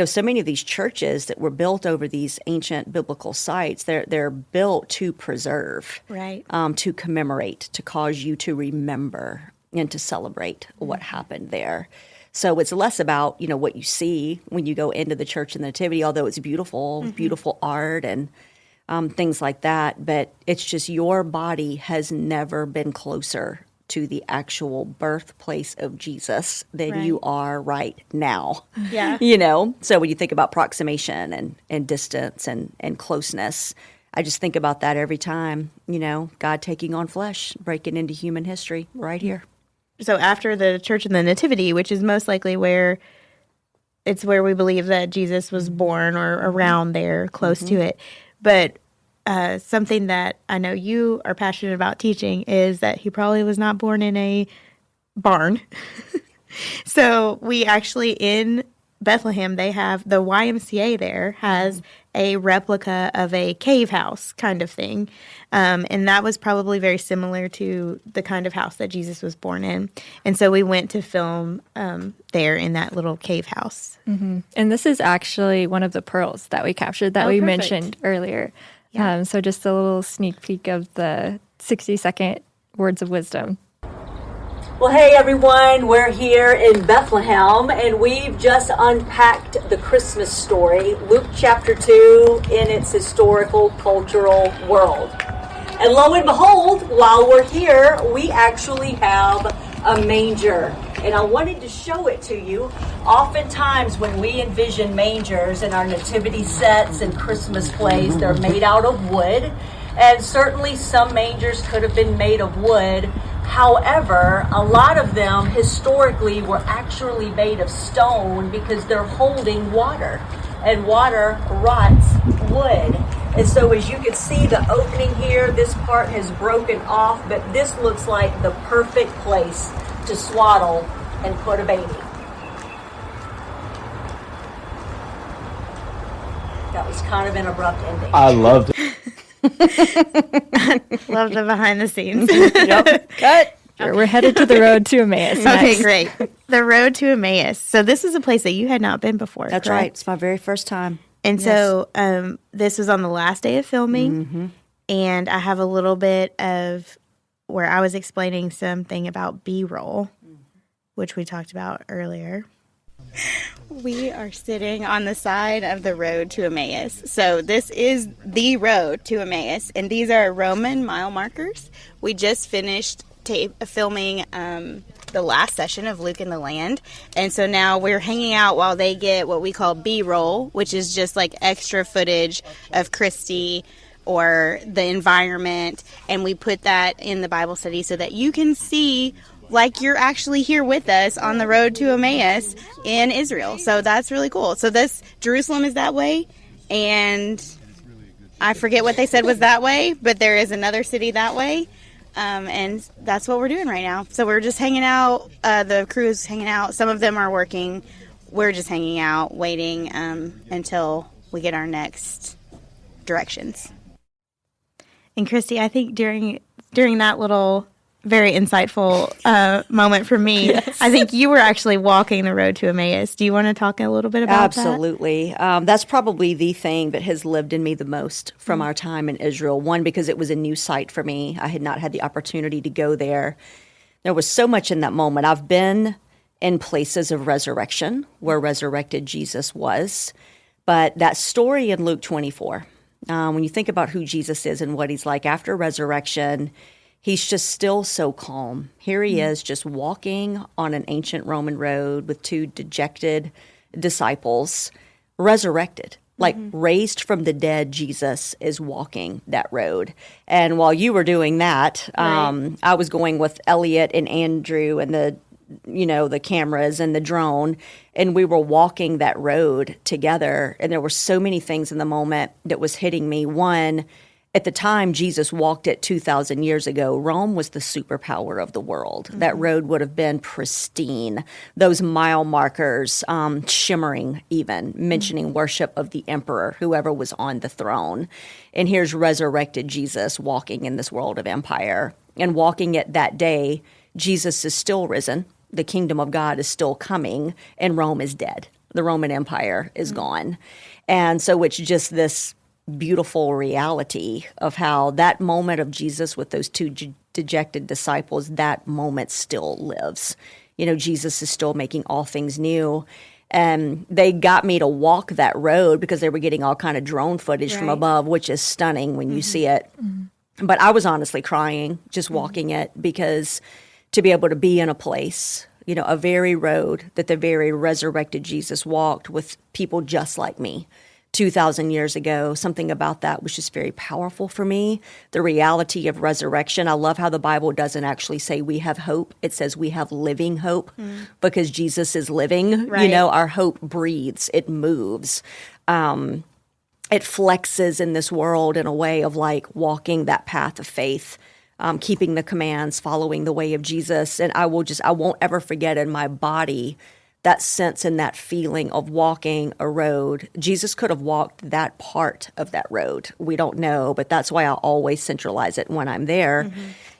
so many of these churches that were built over these ancient biblical sites, they're built to preserve, right, to commemorate, to cause you to remember and to celebrate what happened there. So it's less about, what you see when you go into the Church of the Nativity, although it's beautiful, beautiful art and things like that. But it's just your body has never been closer to the actual birthplace of Jesus than you are right now. Yeah. So when you think about proximation and distance and closeness, I just think about that every time, God taking on flesh, breaking into human history right here. So after the Church of the Nativity, which is most likely where we believe that Jesus was born, or around there, close to it. But something that I know you are passionate about teaching is that he probably was not born in a barn. So we actually, in Bethlehem, they have the YMCA there has a replica of a cave house kind of thing. And that was probably very similar to the kind of house that Jesus was born in. And so we went to film there in that little cave house. Mm-hmm. And this is actually one of the pearls that we captured that we mentioned earlier. Yeah. So just a little sneak peek of the 60-second words of wisdom. Well, hey everyone, we're here in Bethlehem and we've just unpacked the Christmas story, Luke chapter 2, in its historical, cultural world. And lo and behold, while we're here, we actually have a manger. And I wanted to show it to you. Oftentimes when we envision mangers in our nativity sets and Christmas plays, they're made out of wood. And certainly some mangers could have been made of wood. However, a lot of them historically were actually made of stone because they're holding water, and water rots wood. And so as you can see the opening here, this part has broken off, but this looks like the perfect place to swaddle and put a baby. That was kind of an abrupt ending. I loved it. Love the behind the scenes. Yep. Cut. We're headed to the road to Emmaus. Okay, great. The road to Emmaus. So this is a place that you had not been before. That's correct? right. It's my very first time. And so this was on the last day of filming. And I have a little bit of where I was explaining something about B-roll, which we talked about earlier. We are sitting on the side of the road to Emmaus. So this is the road to Emmaus, and these are Roman mile markers. We just finished filming the last session of Luke in the Land, and so now we're hanging out while they get what we call B-roll, which is just like extra footage of Kristi or the environment, and we put that in the Bible study so that you can see like you're actually here with us on the road to Emmaus in Israel. So that's really cool. So this Jerusalem is that way, and I forget what they said was that way, but there is another city that way, and that's what we're doing right now. So we're just hanging out. The crew is hanging out. Some of them are working. We're just hanging out, waiting until we get our next directions. And Kristi, I think during that little very insightful moment for me. Yes. I think you were actually walking the road to Emmaus. Do you want to talk a little bit about that? Absolutely. That's probably the thing that has lived in me the most from our time in Israel. One, because it was a new site for me. I had not had the opportunity to go there. There was so much in that moment. I've been in places of resurrection where resurrected Jesus was. But that story in Luke 24, when you think about who Jesus is and what he's like after resurrection, he's just still so calm. Here he is just walking on an ancient Roman road with two dejected disciples, resurrected. Like raised from the dead, Jesus is walking that road. And while you were doing that, I was going with Elliot and Andrew and the cameras and the drone, and we were walking that road together. And there were so many things in the moment that was hitting me. One, at the time Jesus walked it 2,000 years ago, Rome was the superpower of the world. That road would have been pristine. Those mile markers, shimmering even, mentioning worship of the emperor, whoever was on the throne. And here's resurrected Jesus walking in this world of empire. And walking it that day, Jesus is still risen. The kingdom of God is still coming, and Rome is dead. The Roman Empire is gone. And so it's just this beautiful reality of how that moment of Jesus with those two dejected disciples, that moment still lives. You know, Jesus is still making all things new. And they got me to walk that road because they were getting all kind of drone footage from above, which is stunning when you see it. But I was honestly crying just walking it, because to be able to be in a place, you know, a very road that the very resurrected Jesus walked with people just like me 2,000 years ago, something about that was just very powerful for me. The reality of resurrection. I love how the Bible doesn't actually say we have hope. It says we have living hope because Jesus is living. Right. You know, our hope breathes. It moves. It flexes in this world in a way of like walking that path of faith, keeping the commands, following the way of Jesus. And I won't ever forget in my body that sense and that feeling of walking a road. Jesus could have walked that part of that road. We don't know, but that's why I always centralize it when I'm there,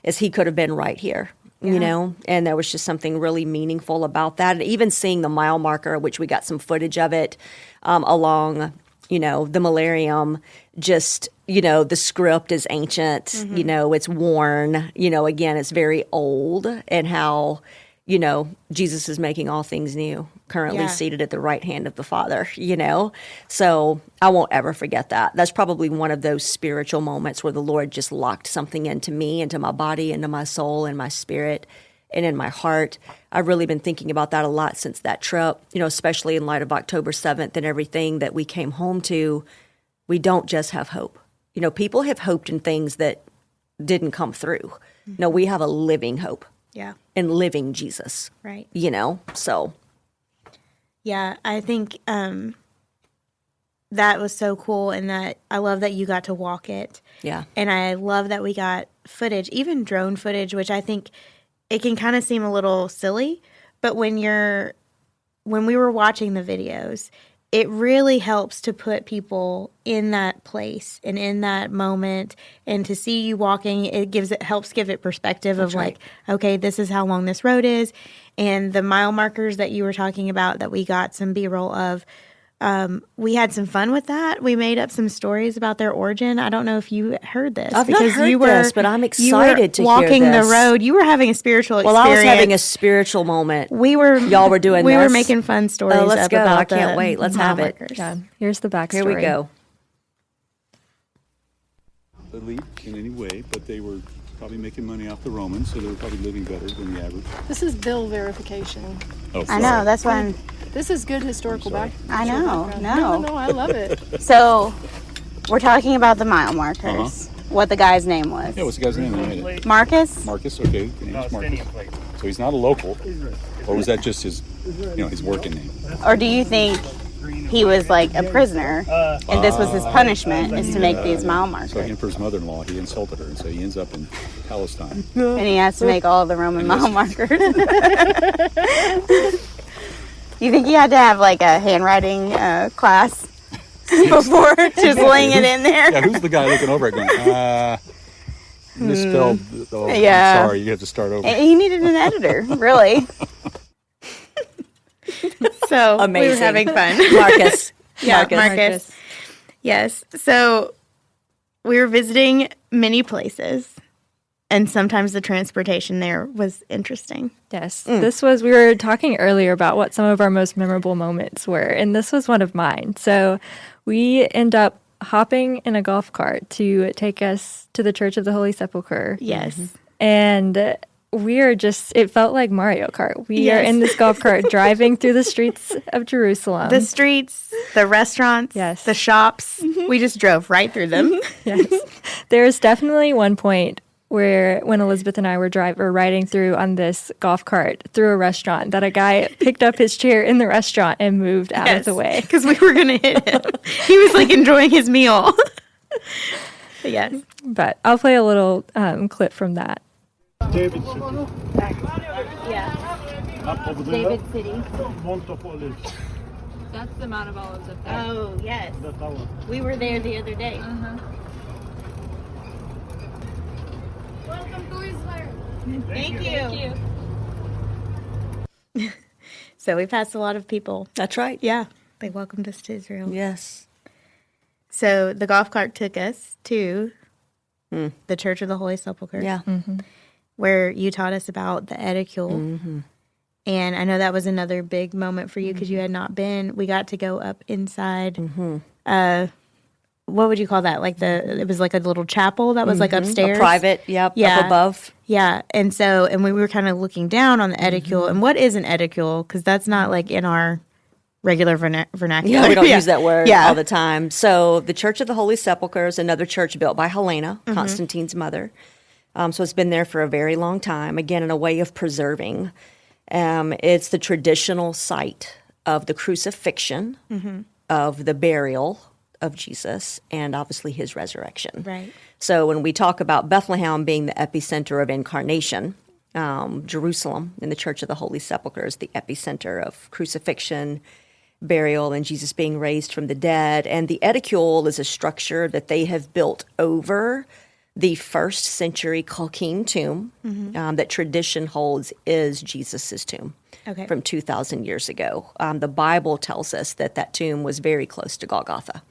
is he could have been right here, you know? And there was just something really meaningful about that. And even seeing the mile marker, which we got some footage of it along, you know, the Millennium, just, you know, the script is ancient, you know, it's worn, you know, again, it's very old, and how, you know, Jesus is making all things new, currently seated at the right hand of the Father, you know? So I won't ever forget that. That's probably one of those spiritual moments where the Lord just locked something into me, into my body, into my soul, and my spirit, and in my heart. I've really been thinking about that a lot since that trip, you know, especially in light of October 7th and everything that we came home to. We don't just have hope. You know, people have hoped in things that didn't come through. No, we have a living hope. Yeah. And living Jesus. Right. You know, so. Yeah, I think that was so cool, and that I love that you got to walk it. Yeah. And I love that we got footage, even drone footage, which I think it can kind of seem a little silly, but when we were watching the videos, it really helps to put people in that place and in that moment, and to see you walking, it helps give it perspective of like, okay, this is how long this road is. And the mile markers that you were talking about that we got some B-roll of, we had some fun with that. We made up some stories about their origin. I don't know if you heard this. I've not heard this, but I'm excited to hear walking this. the road. You were having a spiritual experience. Well, I was having a spiritual moment. Y'all were doing we this. were making fun stories Oh, let's go. about I can't wait. Let's have it. Yeah, here's the backstory. Here we go. Elite in any way, but they were probably making money off the Romans, so they were probably living better than the average. This is bill verification. Oh, I know, that's why I'm... This is good historical background. I know, No, I love it. So, we're talking about the mile markers. What the guy's name was. Yeah, what's the guy's name? Marcus? Marcus, okay. The name's Marcus. So he's not a local, or was that just his, you know, his working name? Or do you think he was like a prisoner, and this was his punishment, is to make these mile markers? So him for his mother-in-law, he insulted her, and so he ends up in Palestine. And he has to make all the Roman mile markers. You think he had to have like a handwriting class before just laying it in there? Yeah, who's the guy looking over it going, misspelled, oh, Yeah. I'm sorry, you have to start over. He needed an editor, really. So Amazing. we were having fun. Marcus. Yeah, Marcus. Yes. So we were visiting many places, and sometimes the transportation there was interesting. Yes. We were talking earlier about what some of our most memorable moments were, and this was one of mine. So we end up hopping in a golf cart to take us to the Church of the Holy Sepulchre. Yes. And it felt like Mario Kart. We are in this golf cart driving through the streets of Jerusalem. The streets, the restaurants, the shops. We just drove right through them. Yes. There's definitely one point when Elizabeth and I were riding through on this golf cart through a restaurant, that a guy picked up his chair in the restaurant and moved out of the way. Because we were going to hit him. He was like enjoying his meal. But yes. But I'll play a little clip from that. David City. Yeah. David City. Mount of Olives. That's the Mount of Olives up there. Oh, yes. The tower. We were there the other day. Welcome to Israel. Thank you. So we passed a lot of people. That's right. Yeah. They welcomed us to Israel. Yes. So the golf cart took us to the Church of the Holy Sepulchre. Yeah. Where you taught us about the edicule. And I know that was another big moment for you because you had not been. We got to go up inside. What would you call that? Like it was like a little chapel that was like upstairs. A private, up above. Yeah. And we were kind of looking down on the edicule. And what is an edicule? Because that's not like in our regular vernacular. Yeah, we don't use that word all the time. So the Church of the Holy Sepulchre is another church built by Helena, Constantine's mother. So it's been there for a very long time, again, in a way of preserving. It's the traditional site of the crucifixion, of the burial of Jesus, and obviously his resurrection. Right. So when we talk about Bethlehem being the epicenter of incarnation, Jerusalem, in the Church of the Holy Sepulchre, is the epicenter of crucifixion, burial, and Jesus being raised from the dead. And the edicule is a structure that they have built over the first century Colquhoun tomb that tradition holds is Jesus's tomb from 2,000 years ago. The Bible tells us that that tomb was very close to Golgotha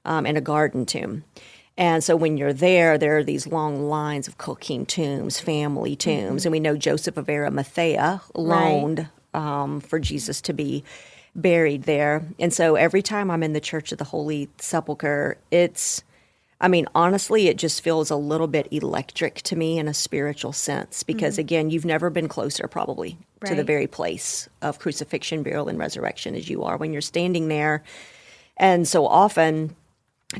and a garden tomb. And so when you're there are these long lines of Colquhoun tombs, family tombs. And we know Joseph of Arimathea loaned for Jesus to be buried there. And so every time I'm in the Church of the Holy Sepulchre, honestly, it just feels a little bit electric to me in a spiritual sense because, again, you've never been closer probably to the very place of crucifixion, burial, and resurrection as you are when you're standing there. And so often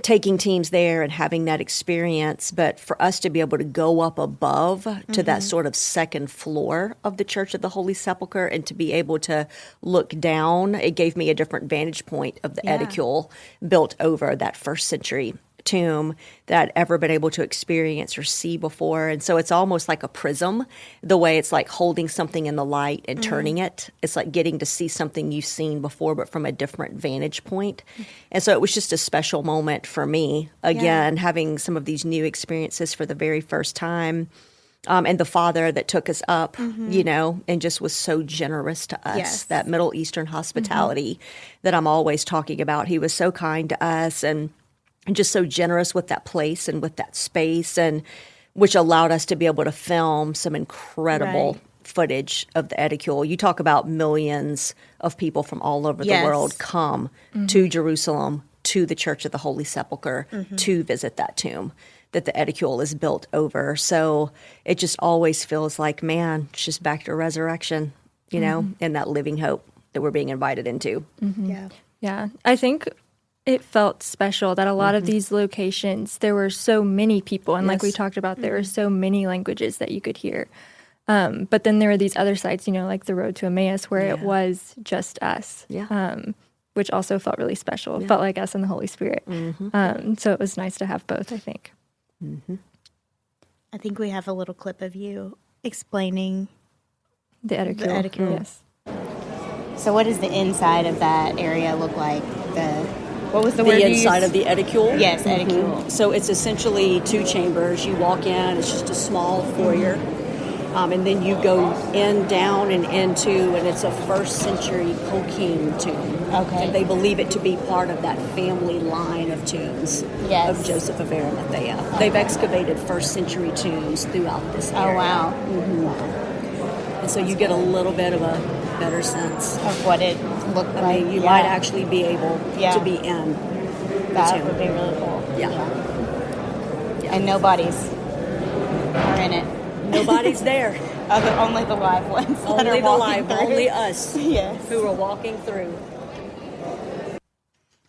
taking teams there and having that experience, but for us to be able to go up above to that sort of second floor of the Church of the Holy Sepulchre and to be able to look down, it gave me a different vantage point of the edicule built over that first century tomb that I'd ever been able to experience or see before. And so it's almost like a prism, the way it's like holding something in the light and turning it. It's like getting to see something you've seen before, but from a different vantage point. And so it was just a special moment for me, again, having some of these new experiences for the very first time. And the Father that took us up, and just was so generous to us, that Middle Eastern hospitality that I'm always talking about. He was so kind to us and just so generous with that place and with that space, and which allowed us to be able to film some incredible footage of the edicule. You talk about millions of people from all over the world come to Jerusalem, to the Church of the Holy Sepulchre, to visit that tomb that the edicule is built over. So it just always feels like, man, it's just back to resurrection, and that living hope that we're being invited into. Yeah. I think it felt special that a lot of these locations, there were so many people. And like we talked about, there were so many languages that you could hear. But then there were these other sites, like the road to Emmaus, where it was just us, which also felt really special. It felt like us and the Holy Spirit. So it was nice to have both, I think. I think we have a little clip of you explaining the edicule. Yes. So what does the inside of that area look like? What was the word The you inside used? of the edicule? Yes, edicule. So it's essentially 2 chambers. You walk in, it's just a small foyer. And then you go down and into, and it's a first century Colquhoun tomb. Okay. And they believe it to be part of that family line of tombs of Joseph of Arimathea. Okay. They've excavated first century tombs throughout this area. Oh, wow. And so you get a little bit of a better sense of what it looked like. You might actually be able to be in that the tomb. would be really cool. Yeah. And no bodies are in it. Nobody's there. Only the live ones. Only the live, through. only us. Yes. Who are walking through.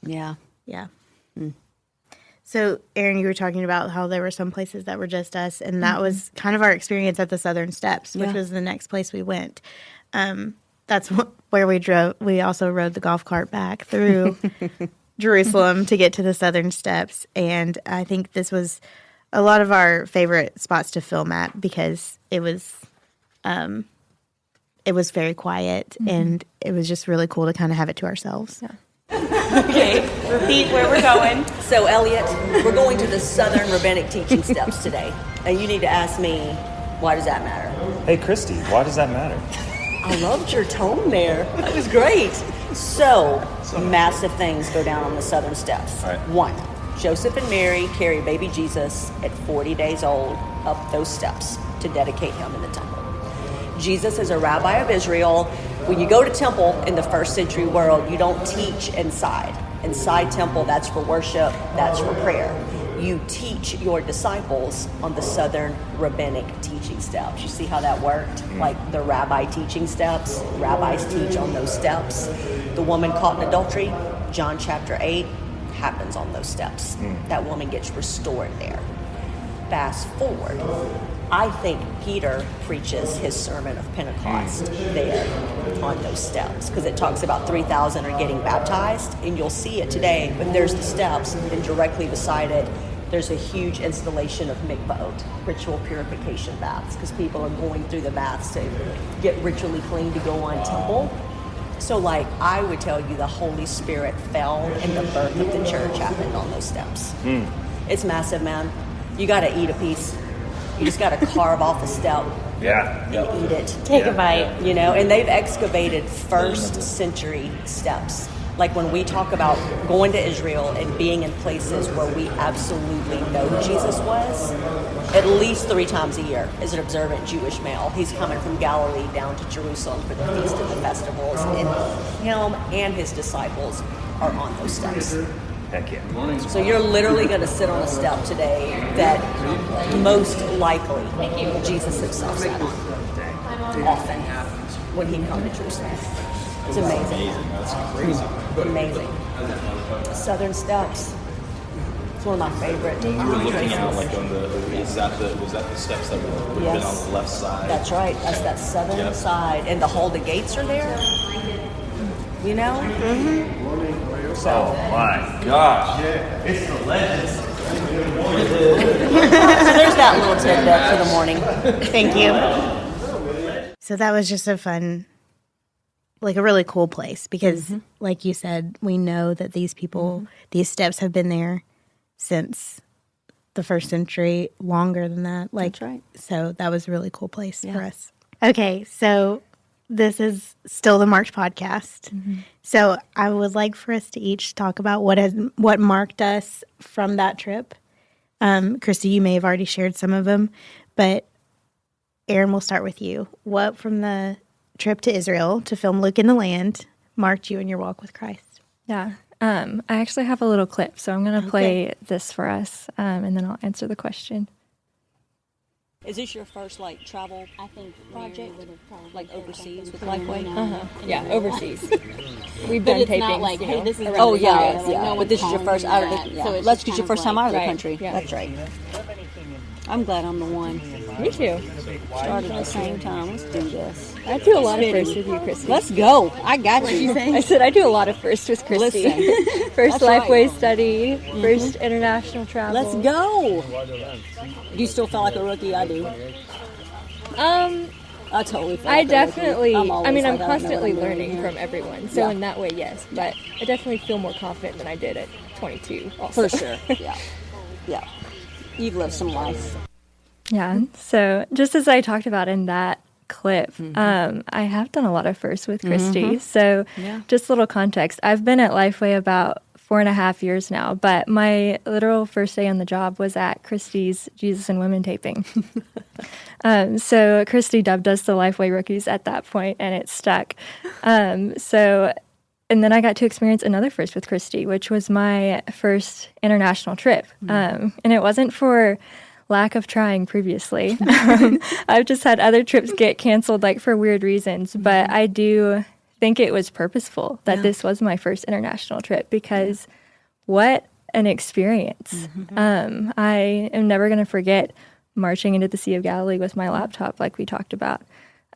Yeah. So, Aaron, you were talking about how there were some places that were just us, and that was kind of our experience at the Southern Steps, which was the next place we went. That's where we drove. We also rode the golf cart back through Jerusalem to get to the Southern Steps, and I think this was a lot of our favorite spots to film at because it was very quiet, and it was just really cool to kind of have it to ourselves. Okay, repeat where we're going. So, Elliot, we're going to the Southern Rabbinic Teaching Steps today. And you need to ask me, why does that matter? Hey, Kristi, why does that matter? I loved your tone there. That was great. So, massive things go down on the Southern Steps. All right. 1, Joseph and Mary carry baby Jesus at 40 days old up those steps to dedicate him in the temple. Jesus is a rabbi of Israel. When you go to temple in the first century world, you don't teach inside. Inside temple, that's for worship, that's for prayer. You teach your disciples on the Southern Rabbinic Teaching Steps. You see how that worked? Like the rabbi teaching steps, rabbis teach on those steps. The woman caught in adultery, John chapter 8, happens on those steps. That woman gets restored there. Fast forward, I think Peter preaches his sermon of Pentecost there on those steps because it talks about 3,000 are getting baptized, and you'll see it today, but there's the steps, and directly beside it, there's a huge installation of mikvaot, ritual purification baths, because people are going through the baths to get ritually clean to go on temple. So, like, I would tell you the Holy Spirit fell and the birth of the church happened on those steps. It's massive, man. You got to eat a piece. You just got to carve off a step and eat it. Take a bite. You know, and they've excavated first century steps. Like when we talk about going to Israel and being in places where we absolutely know who Jesus was, at least 3 times a year as an observant Jewish male, he's coming from Galilee down to Jerusalem for the feast and the festivals, and him and his disciples are on those steps. Heck yeah. So you're literally going to sit on a step today that most likely Jesus himself sat on often when he come to Jerusalem. It's amazing. That's crazy. Amazing. Southern Steps. It's one of my favorite. When we were looking out, like on was that the steps that would have been on the left side? That's right. That's that southern side, and the Holden Gates are there. You know. Mm-hmm. So, oh my gosh, it's the legends. So there's that little tidbit for the morning. Thank you. So that was just a fun, like a really cool place because, like you said, we know that these people, these steps have been there since the first century, longer than that. Like, that's right. So that was a really cool place for us. Okay, so this is still the March podcast. So I would like for us to each talk about what marked us from that trip. Kristi, you may have already shared some of them, but Aaron, we'll start with you. What from the trip to Israel to film Luke in the Land marked you in your walk with Christ? Yeah. I actually have a little clip, so I'm going to play this for us, and then I'll answer the question. Is this your first travel project, like overseas with Lifeway? Yeah, overseas. We've But done it's tapings. not like, hey, this is Oh around the yeah, house. yeah. No But this is your first out of the. So Yeah. it's Let's just get kind your of first time out of the Right. country. Yeah. That's right. I'm glad I'm the one. Me too. Started at the same time. Let's do this. I do a lot of firsts with you, Kristi. Let's go. I got you. I said I do a lot of firsts with Kristi. Listen. First That's Lifeway right. study, first international travel. Let's go. Do you still feel like a rookie? I do. I totally feel I like definitely, a rookie. I mean, I'm always like, I don't know what constantly I'm doing learning here. from everyone. So Yeah. in that way, yes. But I definitely feel more confident than I did at 22 also. For sure. Yeah. Yeah. You've lived some life. Yeah. So just as I talked about in that clip, I have done a lot of firsts with Kristi. So just a little context. I've been at Lifeway about 4.5 years now, but my literal first day on the job was at Kristi's Jesus and Women taping. So Kristi dubbed us the Lifeway rookies at that point, and it stuck. And then I got to experience another first with Kristi, which was my first international trip. And it wasn't for lack of trying previously. I've just had other trips get canceled for weird reasons, but I do think it was purposeful that this was my first international trip because what an experience. I am never going to forget marching into the Sea of Galilee with my laptop like we talked about,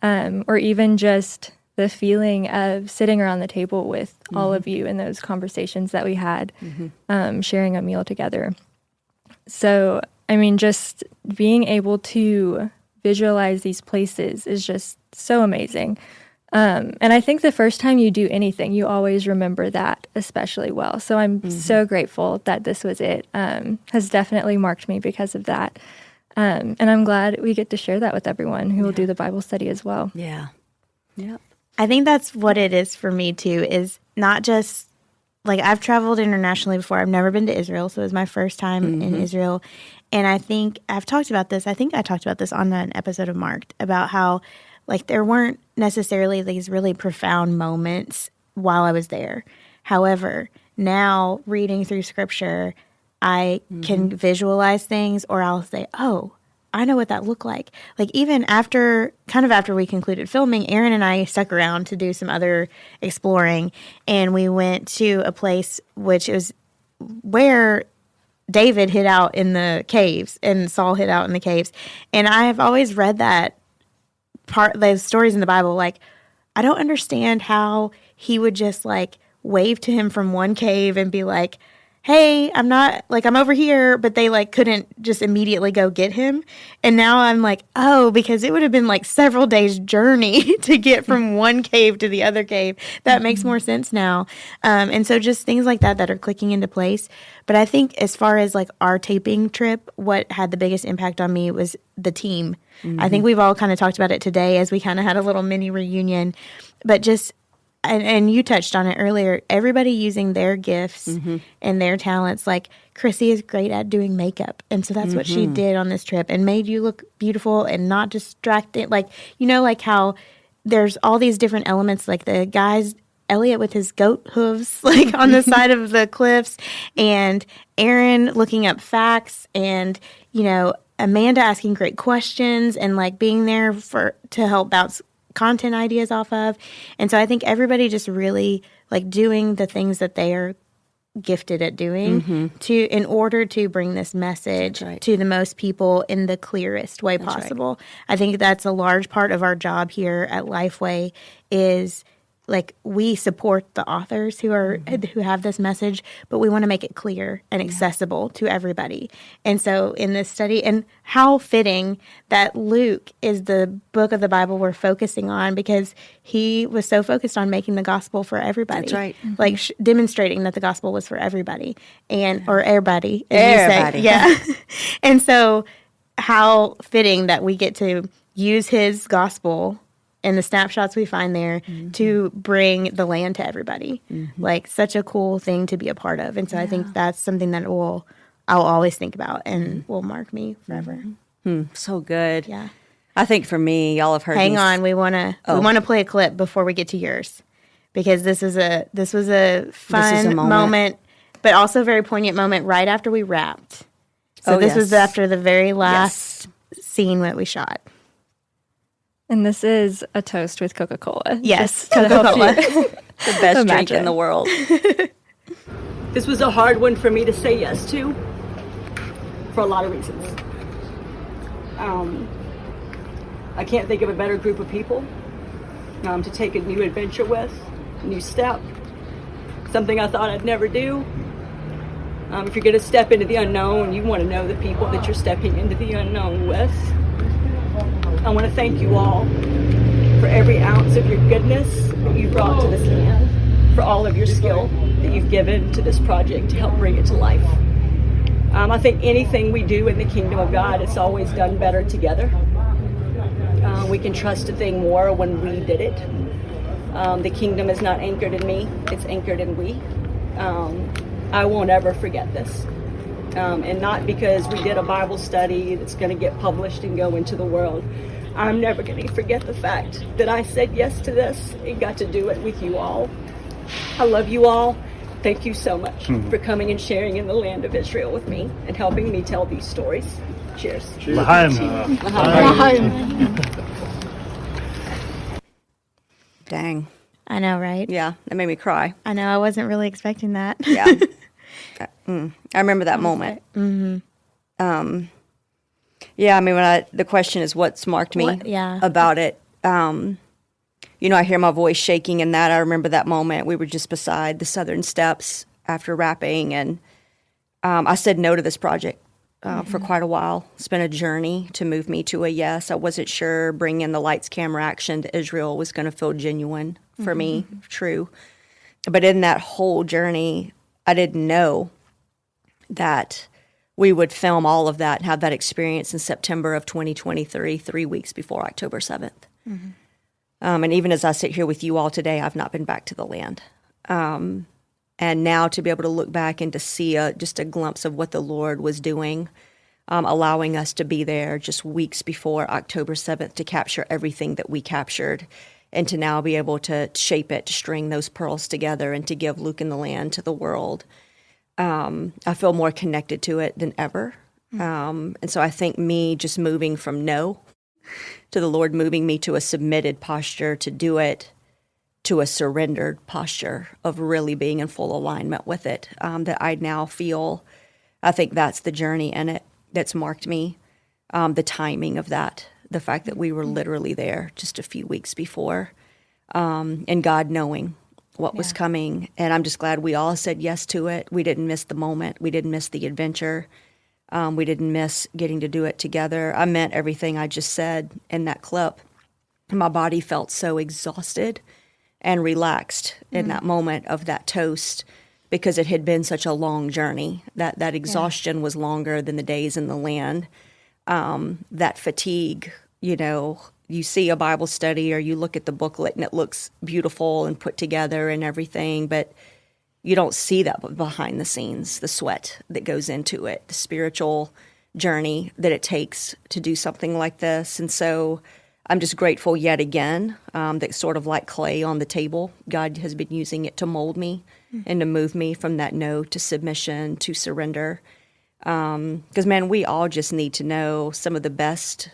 or even just the feeling of sitting around the table with all of you in those conversations that we had, sharing a meal together. So, I mean, just being able to visualize these places is just so amazing. And I think the first time you do anything, you always remember that especially well. So I'm so grateful that this was it. Has definitely marked me because of that. And I'm glad we get to share that with everyone who will do the Bible study as well. Yeah. Yeah. I think that's what it is for me too, is not just I've traveled internationally before. I've never been to Israel, so it was my first time in Israel. And I think I've talked about this. I think I talked about this on an episode of Marked about how there weren't necessarily these really profound moments while I was there. However, now reading through scripture, I can visualize things, or I'll say, oh, I know what that looked like. Even after we concluded filming, Aaron and I stuck around to do some other exploring, and we went to a place which is where David hid out in the caves and Saul hid out in the caves. And I have always read that those stories in the Bible, I don't understand how he would just wave to him from one cave and be like, hey, I'm not, like, I'm over here, but they, like, couldn't just immediately go get him. And now I'm like, oh, because it would have been, like, several days' journey to get from one cave to the other cave. That makes more sense now. And so just things like that are clicking into place. But I think as far as, like, our taping trip, what had the biggest impact on me was the team. I think we've all kind of talked about it today as we kind of had a little mini reunion. But just, and you touched on it earlier, everybody using their gifts and their talents. Like, Chrissy is great at doing makeup. And so that's what she did on this trip and made you look beautiful and not distracted. Like, you know, like how there's all these different elements, like the guys, Elliot with his goat hooves, like on the side of the cliffs, and Aaron looking up facts, and, you know, Amanda asking great questions and, like, being there to help bounce content ideas off of. And so I think everybody just really, like, doing the things that they are gifted at doing in order to bring this message to the most people in the clearest way possible. I think that's a large part of our job here at Lifeway is, like, we support the authors who have this message, but we want to make it clear and accessible to everybody. And so in this study, and how fitting that Luke is the book of the Bible we're focusing on, because he was so focused on making the gospel for everybody. That's right. Like demonstrating that the gospel was for everybody, or everybody, as you say. Yeah. And so how fitting that we get to use his gospel and the snapshots we find there to bring the land to everybody. Like, such a cool thing to be a part of. And so I think that's something that I'll always think about and will mark me forever. So good. Yeah. I think for me, y'all have heard Hang on, we want to play a clip before we get to yours, because this was a fun moment, but also a very poignant moment right after we wrapped. So this was after the very last scene that we shot. And this is a toast with Coca-Cola. Yes, Coca-Cola. The best drink in the world. This was a hard one for me to say yes to, for a lot of reasons. I can't think of a better group of people to take a new adventure with, a new step, something I thought I'd never do. If you're going to step into the unknown, you want to know the people that you're stepping into the unknown with. I want to thank you all for every ounce of your goodness that you brought to this land, for all of your skill that you've given to this project to help bring it to life. I think anything we do in the kingdom of God, it's always done better together. We can trust a thing more when we did it. The kingdom is not anchored in me, it's anchored in we. I won't ever forget this. And not because we did a Bible study that's going to get published and go into the world. I'm never going to forget the fact that I said yes to this and got to do it with you all. I love you all. Thank you so much for coming and sharing in the land of Israel with me and helping me tell these stories. Cheers. L'chaim. Dang. I know, right? Yeah, that made me cry. I know, I wasn't really expecting that. Yeah. I remember that moment. Yeah, I mean, the question is what's marked me about it. You know, I hear my voice shaking in that. I remember that moment. We were just beside the Southern Steps after wrapping, and I said no to this project for quite a while. It's been a journey to move me to a yes. I wasn't sure bringing the lights, camera, action to Israel was going to feel genuine for me, true. But in that whole journey, I didn't know that we would film all of that and have that experience in September of 2023, 3 weeks before October 7th. And even as I sit here with you all today, I've not been back to the land. And now to be able to look back and to see just a glimpse of what the Lord was doing, allowing us to be there just weeks before October 7th to capture everything that we captured, and to now be able to shape it, to string those pearls together and to give Luke in the Land to the world. I feel more connected to it than ever. And so I think me just moving from no to the Lord, moving me to a submitted posture to do it, to a surrendered posture of really being in full alignment with it, that I now feel, I think that's the journey in it that's marked me, the timing of that, the fact that we were literally there just a few weeks before, and God knowing what was coming. And I'm just glad we all said yes to it. We didn't miss the moment. We didn't miss the adventure. We didn't miss getting to do it together. I meant everything I just said in that clip. My body felt so exhausted and relaxed in that moment of that toast because it had been such a long journey. That exhaustion was longer than the days in the land. That fatigue, you see a Bible study or you look at the booklet and it looks beautiful and put together and everything, but you don't see that behind the scenes, the sweat that goes into it, the spiritual journey that it takes to do something like this. And so I'm just grateful yet again that sort of like clay on the table, God has been using it to mold me and to move me from that no to submission to surrender. Because, man, we all just need to know some of the best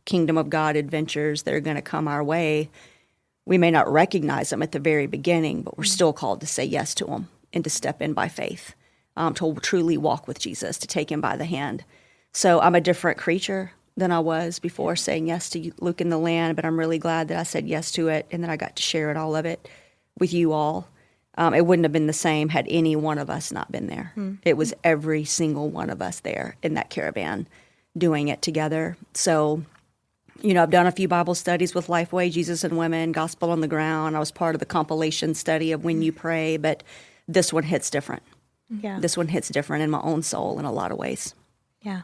kingdom of God adventures that are going to come our way. We may not recognize them at the very beginning, but we're still called to say yes to them and to step in by faith, to truly walk with Jesus, to take him by the hand. So I'm a different creature than I was before saying yes to Luke in the Land, but I'm really glad that I said yes to it and that I got to share all of it with you all. It wouldn't have been the same had any one of us not been there. It was every single one of us there in that caravan doing it together. So, I've done a few Bible studies with Lifeway, Jesus and Women, Gospel on the Ground. I was part of the compilation study of When You Pray, but this one hits different. Yeah. This one hits different in my own soul in a lot of ways. Yeah.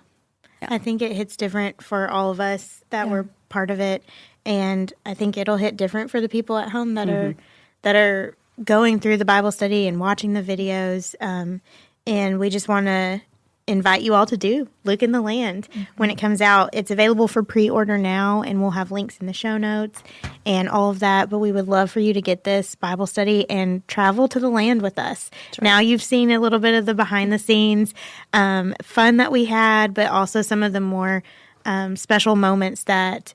I think it hits different for all of us that were part of it, and I think it'll hit different for the people at home that are going through the Bible study and watching the videos. And we just want to invite you all to do Luke in the Land when it comes out. It's available for pre-order now, and we'll have links in the show notes and all of that. But we would love for you to get this Bible study and travel to the land with us. Right. Now you've seen a little bit of the behind the scenes fun that we had, but also some of the more special moments that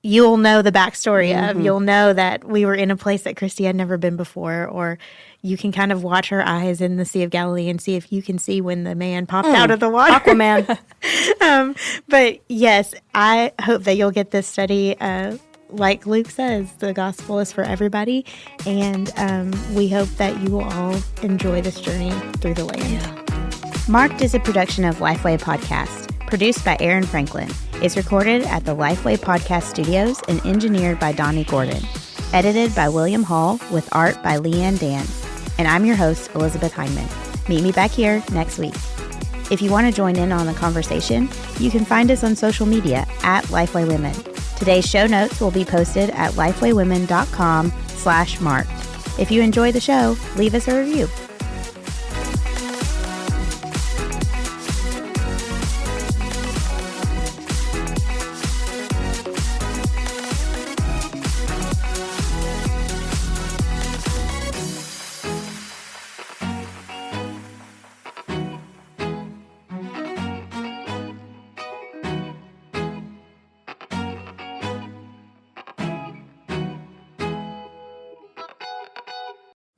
you'll know the backstory of. You'll know that we were in a place that Kristi had never been before, or you can kind of watch her eyes in the Sea of Galilee and see if you can see when the man popped out of the water. Aquaman. But yes, I hope that you'll get this study. Like Luke says, the gospel is for everybody. And we hope that you will all enjoy this journey through the land. Yeah. Marked is a production of Lifeway Podcast, produced by Aaron Franklin. It's recorded at the Lifeway Podcast Studios and engineered by Donnie Gordon. Edited by William Hall with art by Leanne Dance. And I'm your host, Elizabeth Hyndman. Meet me back here next week. If you want to join in on the conversation, you can find us on social media at Lifeway Women. Today's show notes will be posted at lifewaywomen.com/marked. If you enjoy the show, leave us a review.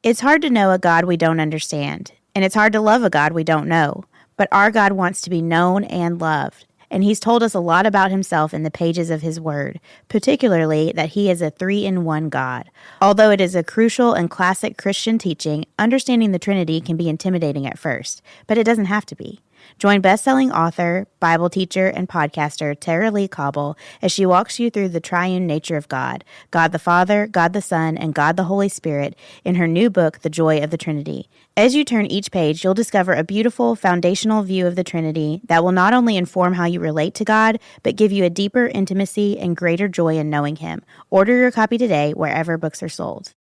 It's hard to know a God we don't understand, and it's hard to love a God we don't know. But our God wants to be known and loved, and he's told us a lot about himself in the pages of his word, particularly that he is a 3-in-1 God. Although it is a crucial and classic Christian teaching, understanding the Trinity can be intimidating at first, but it doesn't have to be. Join best-selling author, Bible teacher, and podcaster Tara Lee Cobble as she walks you through the triune nature of God, God the Father, God the Son, and God the Holy Spirit in her new book, The Joy of the Trinity. As you turn each page, you'll discover a beautiful, foundational view of the Trinity that will not only inform how you relate to God, but give you a deeper intimacy and greater joy in knowing him. Order your copy today wherever books are sold.